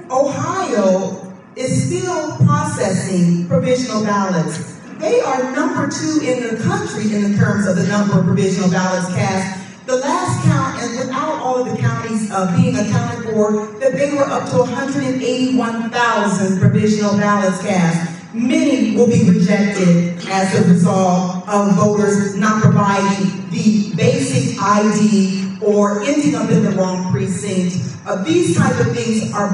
Ohio is still processing provisional ballots. They are number 2 in the country in terms of the number of provisional ballots cast. The last count, and without all of the counties being accounted for, that they were up to 181,000 provisional ballots cast. Many will be rejected as a result of voters not providing the basic ID or ending up in the wrong precinct. These type of things are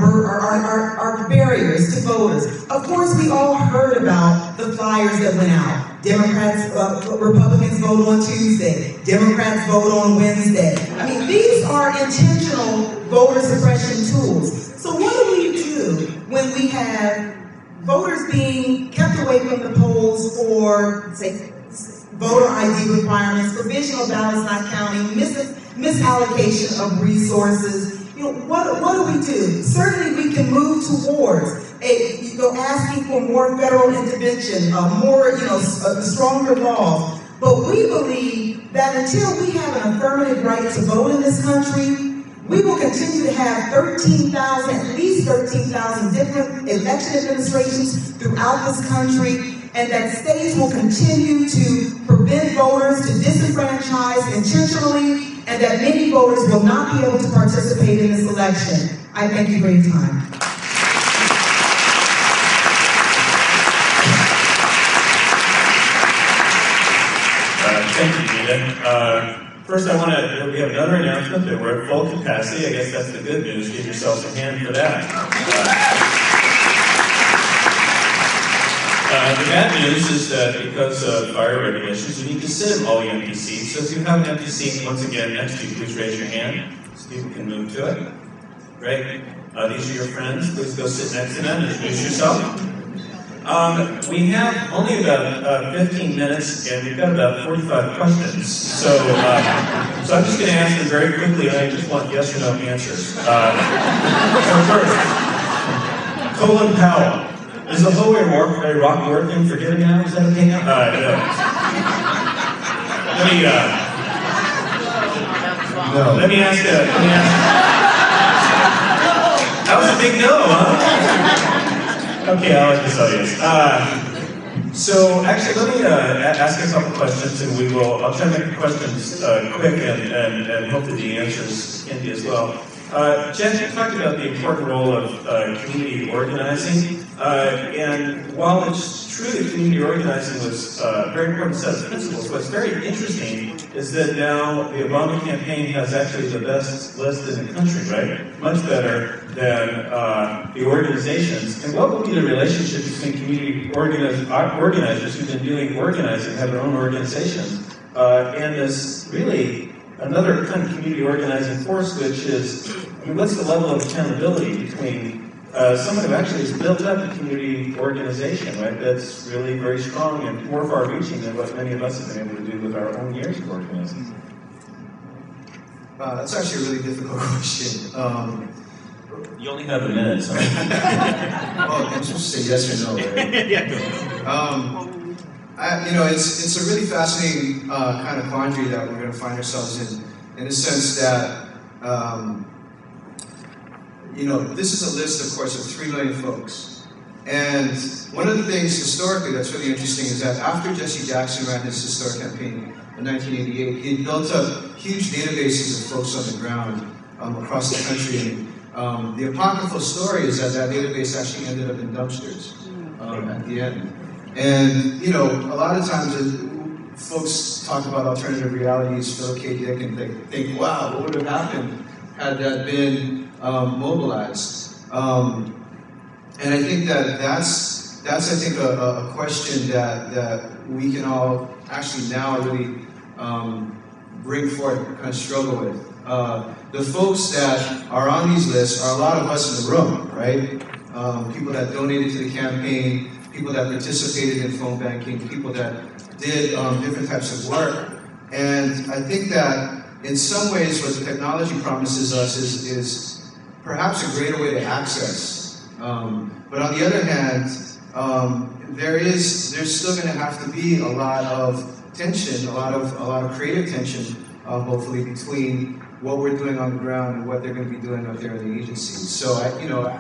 barriers to voters. Of course, we all heard about the flyers that went out. Republicans vote on Tuesday. Democrats vote on Wednesday. I mean, these are intentional voter suppression tools. So what do we do when we have voters being kept away from the polls for, say, voter ID requirements, provisional ballots not counting, misallocation of resources. What do we do? Certainly we can move towards asking for more federal intervention, stronger laws. But we believe that until we have an affirmative right to vote in this country, we will continue to have at least 13,000 different election administrations throughout this country, and that states will continue to prevent voters, to disenfranchise intentionally, and that many voters will not be able to participate in this election. I thank you for your time. Thank you, Donita. First, we have another announcement that we're at full capacity. I guess that's the good news. Give yourselves a hand for that. The bad news is that because of fire regulations, you need to sit in all the empty seats. So if you have an empty seat, once again, next to you, please raise your hand so people can move to it. Great. These are your friends. Please go sit next to them. Introduce yourself. We have only about 15 minutes, and we've got about 45 questions. So I'm just going to ask them very quickly, and I just want yes or no answers. So first, Colin Powell. Is the whole rock working for giving now? Is that okay now? Let me ask. That was a big no, huh? Okay, I like this audience. So actually, let me ask a couple questions, and I'll try to make the questions quick and hope that the answers can be as well. Jen, you talked about the important role of community organizing, and while it's true that community organizing was a very important set of principles, what's very interesting is that now the Obama campaign has actually the best list in the country, right? Much better than the organizations. And what will be the relationship between community organizers who've been doing organizing, have their own organizations, and this really another kind of community organizing force, which is, what's the level of accountability between someone who actually has built up a community organization, right, that's really very strong and more far-reaching than what many of us have been able to do with our own years of organizing? That's actually a really difficult question. You only have a minute, so. Well, I'm supposed to say yes or no, right? Yeah. It's a really fascinating kind of quandary that we're going to find ourselves in the sense that, this is a list, of course, of 3 million folks. And one of the things historically that's really interesting is that after Jesse Jackson ran his historic campaign in 1988, he built up huge databases of folks on the ground across the country. And the apocryphal story is that database actually ended up in dumpsters at the end. And, a lot of times folks talk about alternative realities, Philip K. Dick, and they think, wow, what would have happened had that been mobilized? And I think that's a question that we can all actually now really bring forth, kind of struggle with. The folks that are on these lists are a lot of us in the room, right? People that donated to the campaign, people that participated in phone banking, people that did different types of work. And I think that in some ways what the technology promises us is perhaps a greater way to access. But on the other hand, there's still going to have to be a lot of tension, a lot of creative tension, hopefully, between what we're doing on the ground and what they're going to be doing out there in the agencies. So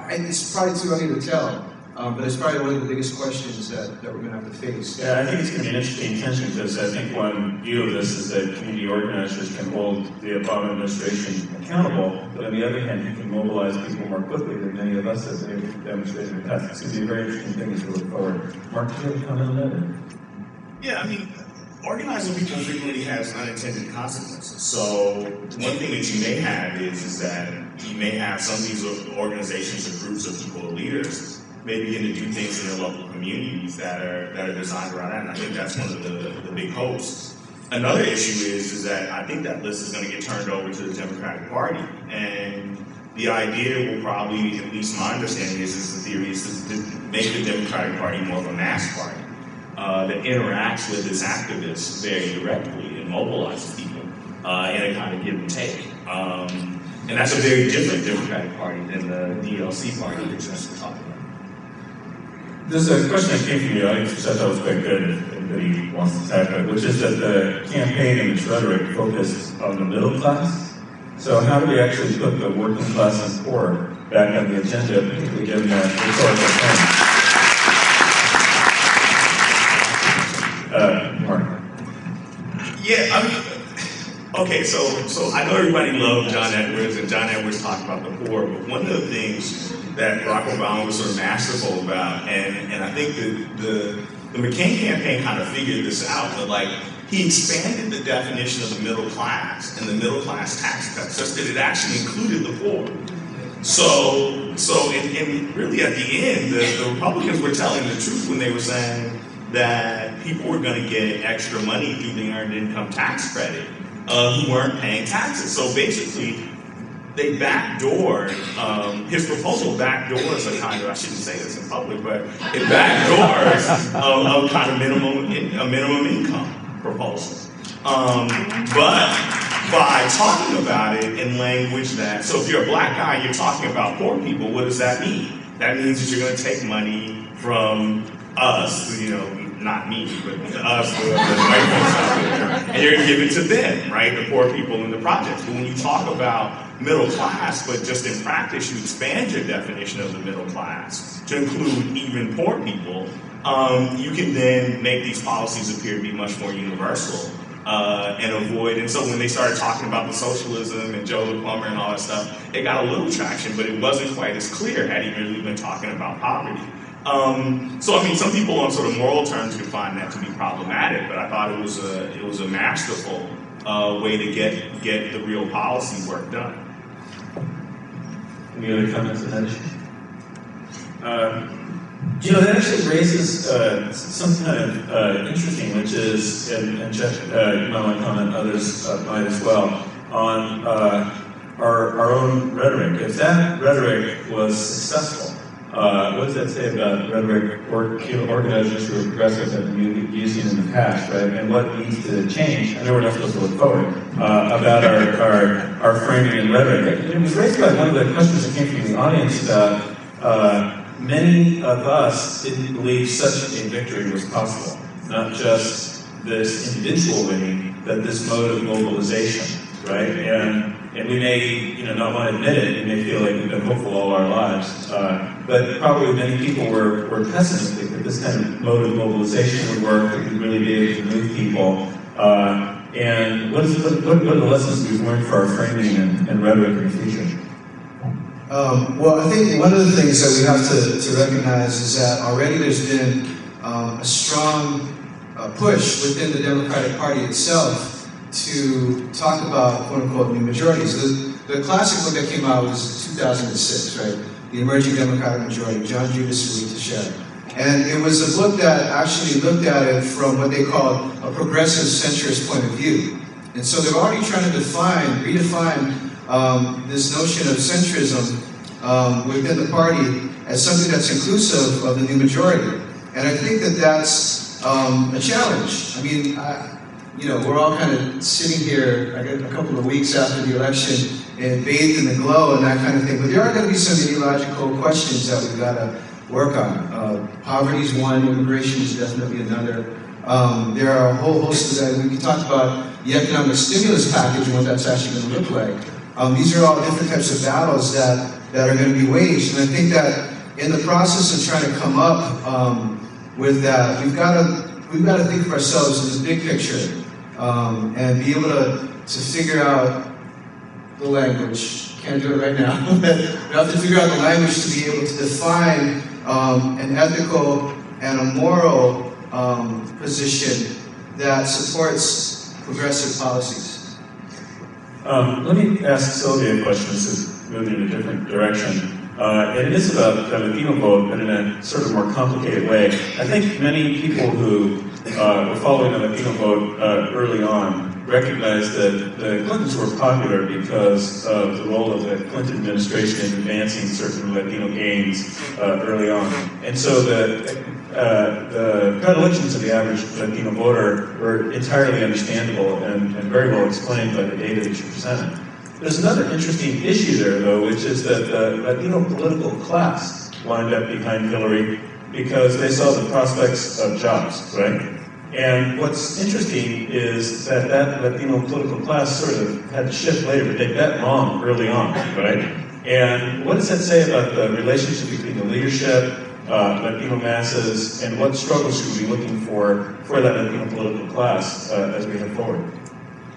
it's probably too early to tell. But it's probably one of the biggest questions that we're going to have to face. Yeah, I think it's going to be an interesting tension because I think one view of this is that community organizers can hold the Obama administration accountable, but on the other hand, you can mobilize people more quickly than many of us have been able to demonstrate in the past. It's going to be a very interesting thing as we look forward. Mark, do you have a comment on that? Yeah, organizing people frequently has unintended consequences. So one thing that you may have is that you may have some of these organizations or groups of people or leaders may begin to do things in their local communities that are designed around that. And I think that's one of the big hopes. Another issue is that I think that list is going to get turned over to the Democratic Party. And The idea will probably, at least my understanding is the theory, is to make the Democratic Party more of a mass party that interacts with its activists very directly and mobilizes people in a kind of give and take. And that's a very different Democratic Party than the DLC party that you're just talking about. There's a question that came from the audience, which I thought was quite good, if anybody wants to type it, which is that the campaign and its rhetoric focused on the middle class. So how do we actually put the working class and poor back on the agenda, particularly given that rhetorical thing? Mark. Yeah, I mean, okay, so I know everybody loved John Edwards, and John Edwards talked about the poor, but one of the things that Barack Obama was sort of masterful about, and I think the McCain campaign kind of figured this out, but like, he expanded the definition of the middle class and the middle class tax cut such that it actually included the poor. So and really at the end, the Republicans were telling the truth when they were saying that people were going to get extra money through the earned income tax credit who weren't paying taxes. So basically, they backdoored, his proposal backdoors a kind of, I shouldn't say this in public, but it backdoors a kind of minimum income proposal. But by talking about it in language that, so if you're a black guy, you're talking about poor people, what does that mean? That means that you're going to take money from us, you know, not me, but us, the white folks out there, and you're going to give it to them, right? The poor people in the projects. But when you talk about middle class, but just in practice, you expand your definition of the middle class to include even poor people, you can then make these policies appear to be much more universal and avoid. And so when they started talking about the socialism and Joe the Plumber and all that stuff, it got a little traction, but it wasn't quite as clear had he really been talking about poverty. So I mean, some people on sort of moral terms could find that to be problematic, but I thought it was a masterful way to get the real policy work done. Any other comments on that issue? You know, that actually raises something kind of interesting, which is, and Jeff, you might want to comment, others might as well, on our own rhetoric. If that rhetoric was successful, what does that say about rhetoric organizers who are progressive have been using in the past, right? And what needs to change? I know we're not supposed to look forward about our framing and rhetoric. It was raised by one of the questions that came from the audience about many of us didn't believe such a victory was possible. Not just this individual winning, but this mode of mobilization, right? And we may, not want to admit it. We may feel like we've been hopeful all our lives, but probably many people were pessimistic that this kind of mode of mobilization would work, that we'd really be able to move people. And what are the lessons we've learned for our framing and rhetoric in the future? Well, I think one of the things that we have to recognize is that already there's been a strong push within the Democratic Party itself to talk about quote-unquote new majorities. The classic book that came out was 2006, right? The Emerging Democratic Majority, John Judas Sharif. And it was a book that actually looked at it from what they called a progressive centrist point of view. And so they're already trying to redefine this notion of centrism within the party as something that's inclusive of the new majority. And I think that that's a challenge. I mean, we're all kind of sitting here a couple of weeks after the election and bathed in the glow and that kind of thing. But there are going to be some ideological questions that we've got to work on. Poverty is one, immigration is definitely another. There are a whole host of that. We can talk about the economic stimulus package and what that's actually going to look like. These are all different types of battles that are going to be waged. And I think that in the process of trying to come up with that, we've got to think of ourselves in this big picture and be able to figure out the language. Can't do it right now, but we have to figure out the language to be able to define an ethical and a moral position that supports progressive policies. Let me ask Sylvia a question. This is moving in a different direction. And it is about the Latino vote, but in a sort of more complicated way. I think many people who were following the Latino vote early on recognized that the Clintons were popular because of the role of the Clinton administration in advancing certain Latino gains early on. And so the predilections of the average Latino voter were entirely understandable and very well explained by the data that you presented. There's another interesting issue there, though, which is that the Latino political class lined up behind Hillary because they saw the prospects of jobs, right? And what's interesting is that that Latino political class sort of had to shift later, but they bet wrong early on, right? And what does that say about the relationship between the leadership, Latino masses, and what struggles should we be looking for that Latino political class as we head forward?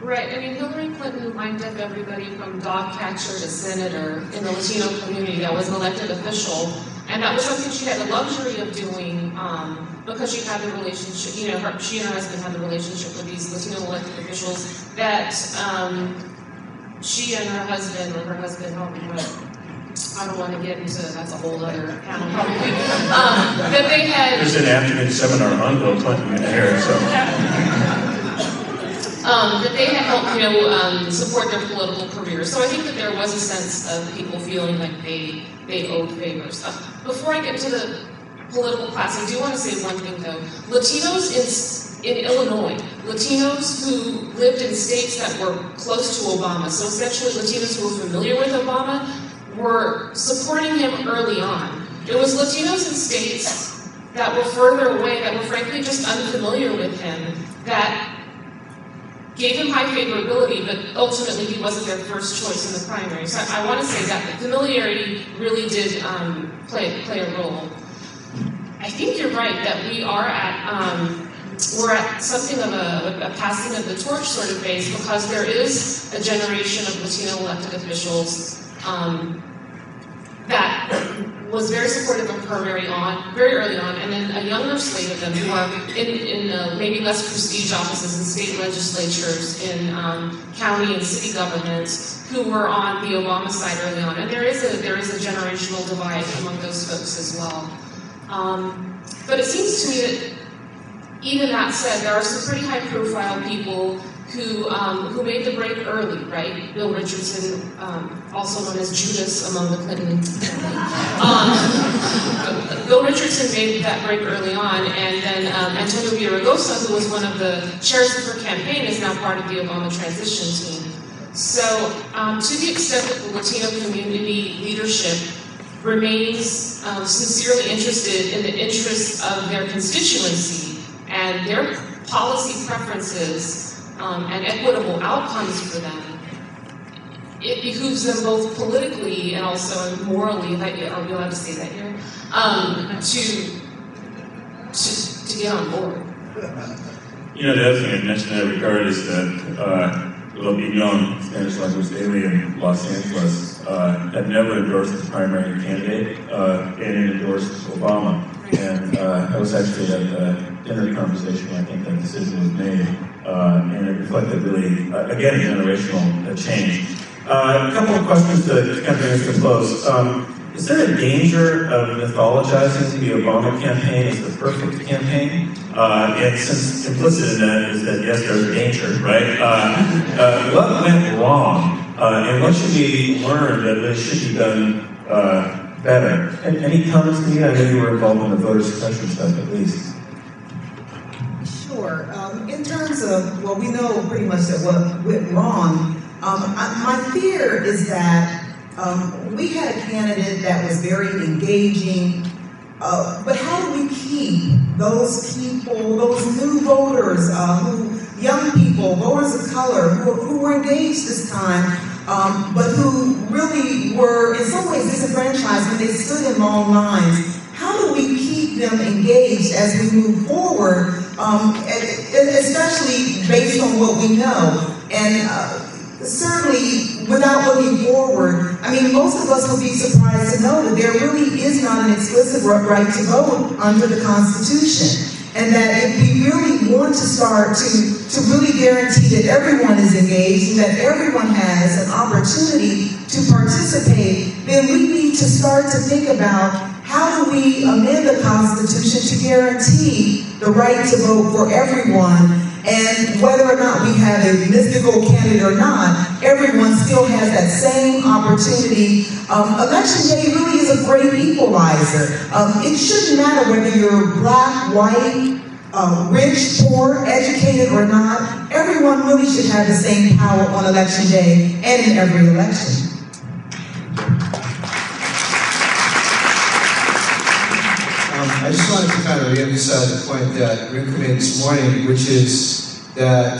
Right, I mean, Hillary Clinton lined up everybody from dog catcher to senator in the Latino community that was an elected official, and that was something she had the luxury of doing because she had the relationship, she and her husband had the relationship with these Latino elected officials that she and her husband, or her husband, I don't want to get into, that's a whole other panel probably, that they had... There's an afternoon seminar on Bill Clinton in here, so... that they had helped, support their political careers. So I think that there was a sense of people feeling like they owed favors. Before I get to the political class, I do want to say one thing though. Latinos in Illinois, Latinos who lived in states that were close to Obama, so essentially Latinos who were familiar with Obama, were supporting him early on. It was Latinos in states that were further away, that were frankly just unfamiliar with him, that gave him high favorability, but ultimately he wasn't their first choice in the primary. So I want to say that the familiarity really did play a role. I think you're right that we are we're at something of a passing of the torch sort of phase, because there is a generation of Latino elected officials that was very supportive of her very early on, and then a younger slate of them who are in maybe less prestige offices in state legislatures, in county and city governments, who were on the Obama side early on. And there is a generational divide among those folks as well. But it seems to me that even that said, there are some pretty high-profile people who made the break early, right? Bill Richardson, also known as Judas among the Clinton family. Bill Richardson made that break early on, and then Antonio Villaraigosa, who was one of the chairs of her campaign, is now part of the Obama transition team. So to the extent that the Latino community leadership remains sincerely interested in the interests of their constituency and their policy preferences, and equitable outcomes for them, it behooves them both politically and also morally, are we allowed to say that here, to get on board. The other thing I'd mention in that regard is that Lopinion, Spanish language daily in Los Angeles, had never endorsed the primary candidate, and it endorsed Obama. And I was actually at the dinner conversation when I think that decision was made, and it reflected really, again, a generational change. A couple of questions to kind of bring us to a close. Is there a danger of mythologizing the Obama campaign as the perfect campaign? And since implicit in that is that, yes, there's a danger, right? What went wrong? And what should we learn that really should be done better? And any comments, Donita? I know you were involved in the voter suppression stuff, at least. Sure. In terms of, well, we know pretty much that what went wrong. My fear is that we had a candidate that was very engaging, but how do we keep those people, those new voters, young people, voters of color, who were engaged this time, but who really were in some ways disenfranchised when they stood in long lines? How do we keep them engaged as we move forward, especially based on what we know? And certainly, without looking forward, I mean, most of us would be surprised to know that there really is not an explicit right to vote under the Constitution. And that if we really want to start to really guarantee that everyone is engaged and that everyone has an opportunity to participate, then we need to start to think about how do we amend the Constitution to guarantee the right to vote for everyone, And whether or not we have a mystical candidate or not, everyone still has that same opportunity. Election day really is a great equalizer. It shouldn't matter whether you're black, white, rich, poor, educated or not. Everyone really should have the same power on election day and in every election. I just wanted to kind of reemphasize the point that Rinka made this morning, which is that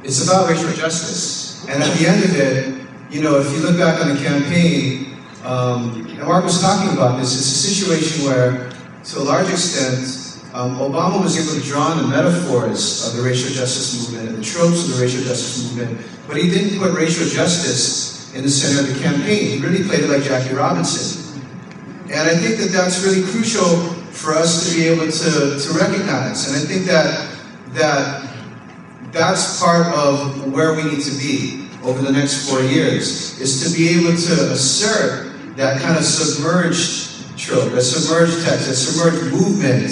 it's about racial justice. And at the end of it, you know, if you look back on the campaign, and Mark was talking about this, it's a situation where, to a large extent, Obama was able to draw on the metaphors of the racial justice movement and the tropes of the racial justice movement, but he didn't put racial justice in the center of the campaign. He really played it like Jackie Robinson. And I think that that's really crucial for us to be able to recognize. And I think that's part of where we need to be over the next 4 years, is to be able to assert that kind of submerged trope, that submerged text, that submerged movement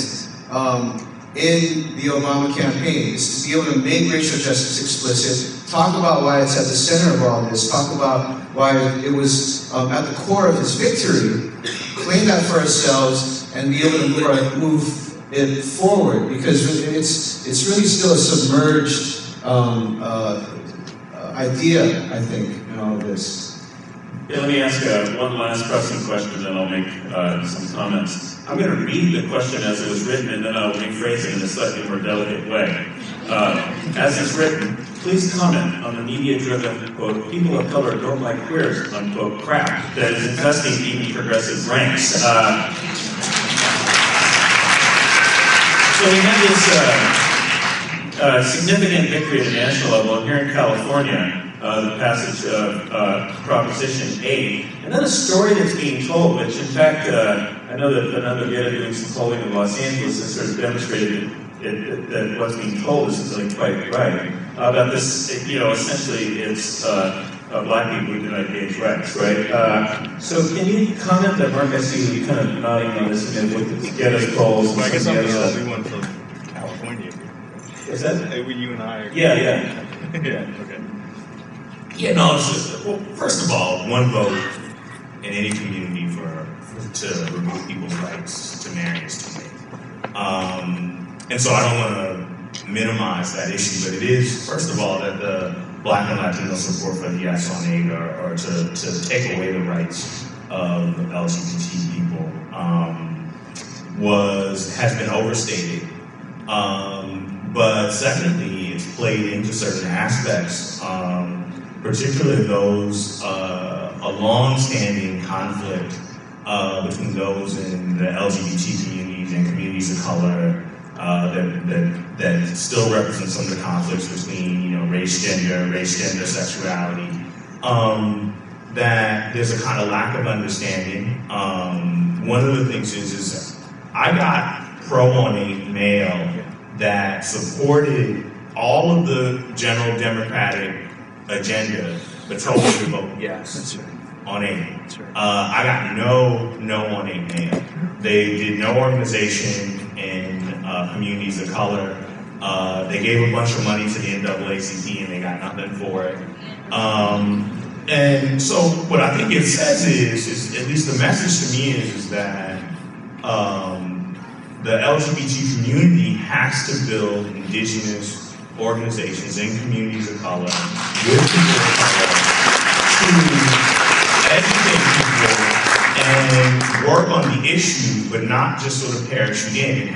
in the Obama campaign, is to be able to make racial justice explicit, talk about why it's at the center of all this, talk about why it was at the core of his victory, claim that for ourselves, and be able to move it forward, because it's really still a submerged idea, I think, in all of this. Yeah, let me ask one last pressing question, then I'll make some comments. I'm going to read the question as it was written, and then I'll rephrase it in a slightly more delicate way. As it's written, please comment on the media-driven, quote, people of color don't like queers, unquote, crap that is infesting even progressive ranks. So we had this significant victory at the national level, and here in California, the passage of Proposition 8, and then a story that's being told, which in fact, I know that Fernando Guerra doing some polling in Los Angeles has sort of demonstrated that what's being told isn't really quite right. About this, you know, essentially it's black people who deny gay rights, right? So can you comment that, Mark, I see you kind of nodding on this again with the Guerra's polls. Well, I guess I'm the only one from California. Is that? You and I are... Yeah. Yeah, okay. Yeah, no, well, first of all, one vote in any community to remove people's rights to marry is too many. And so I don't want to minimize that issue, but it is, first of all, that the Black and Latino support for the Yes on 8 or to take away the rights of LGBT people has been overstated. But secondly, it's played into certain aspects, particularly those, a long-standing conflict between those in the LGBT communities and communities of color that still represent some of the conflicts between, you know, race, gender, sexuality. That there's a kind of lack of understanding. One of the things is I got pro-on-8 mail that supported all of the general Democratic agenda, but told me to vote yes on 8. I got no on 8 mail. They did no organization in communities of color. They gave a bunch of money to the NAACP and they got nothing for it. And so what I think it says is at least the message to me is that the LGBT community has to build indigenous organizations in communities of color with people of color to educate people and work on the issue, but not just sort of parachute in.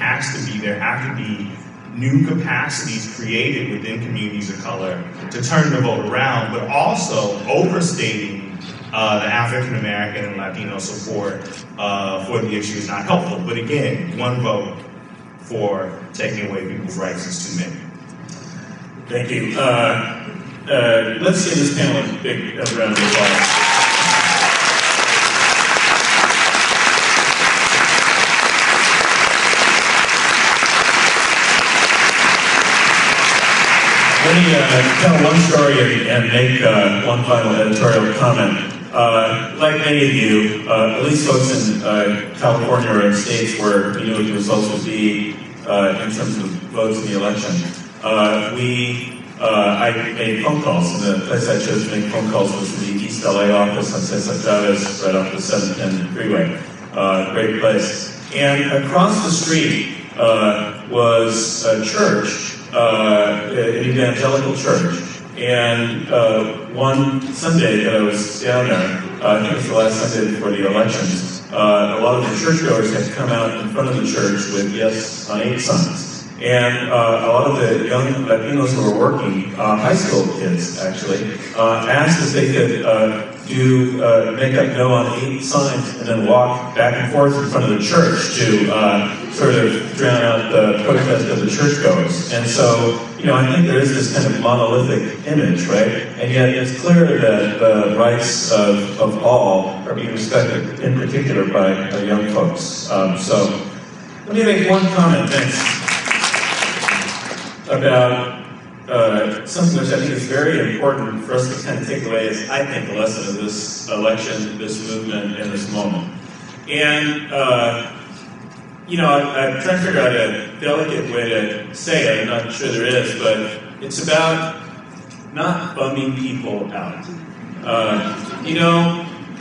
There have to be new capacities created within communities of color to turn the vote around, but also overstating the African American and Latino support for the issue is not helpful. But again, one vote for taking away people's rights is too many. Thank you. Let's give this panel a big round of applause. Let me tell one story and make one final editorial comment. Like many of you, at least folks in California or in states where you know what the results would be in terms of votes in the election, I made phone calls, and the place I chose to make phone calls was the East LA office on Cesar Chavez, right off the 710 freeway. Great place. And across the street was a church, an evangelical church. And one Sunday that I was down there, I think it was the last Sunday before the elections, a lot of the churchgoers had come out in front of the church with "Yes" on 8 signs. And a lot of the young Latinos who were working, high school kids actually, asked if they could make up "No" on 8 signs and then walk back and forth in front of the church to sort of drown out the protest of the churchgoers. And so, I think there is this kind of monolithic image, right? And yet it's clear that the rights of all are being respected, in particular by young folks. So let me make one comment, thanks, about something which I think is very important for us to kind of take away as, I think, a lesson of this election, this movement, and this moment. And, I'm trying to figure out a delicate way to say it. I'm not sure there is, but it's about not bumming people out.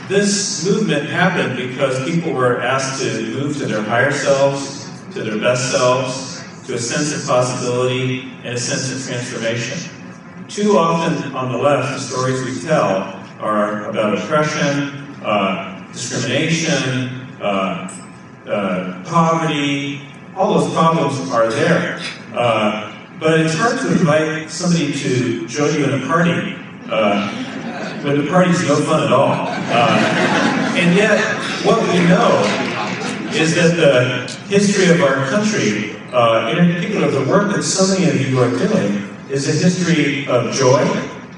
This movement happened because people were asked to move to their higher selves, to their best selves, to a sense of possibility and a sense of transformation. Too often on the left, the stories we tell are about oppression, discrimination, poverty. All those problems are there. But it's hard to invite somebody to join you in a party when the party's no fun at all. And yet, what we know is that the history of our country, in particular, the work that so many of you are doing, is a history of joy,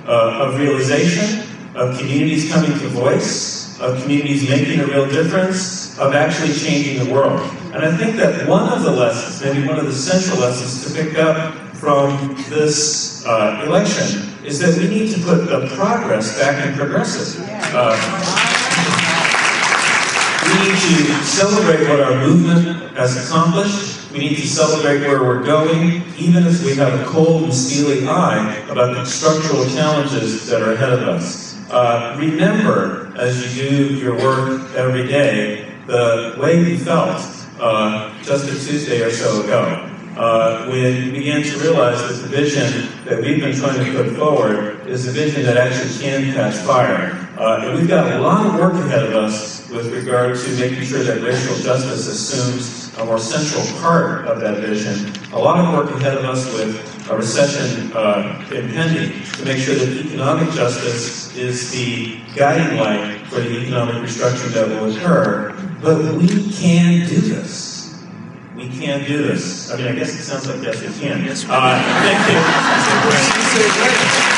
of realization, of communities coming to voice, of communities making a real difference, of actually changing the world. And I think that one of the lessons, maybe one of the central lessons to pick up from this election, is that we need to put the progress back in progressive. We need to celebrate what our movement has accomplished. We need to celebrate where we're going, even if we have a cold and steely eye about the structural challenges that are ahead of us. Remember, as you do your work every day, the way you felt just a Tuesday or so ago, when you began to realize that the vision that we've been trying to put forward is a vision that actually can catch fire. And we've got a lot of work ahead of us with regard to making sure that racial justice assumes a more central part of that vision. A lot of work ahead of us with a recession impending to make sure that economic justice is the guiding light for the economic restructuring that will occur. But we can do this. We can do this. I mean, I guess it sounds like yes, we can. Thank you.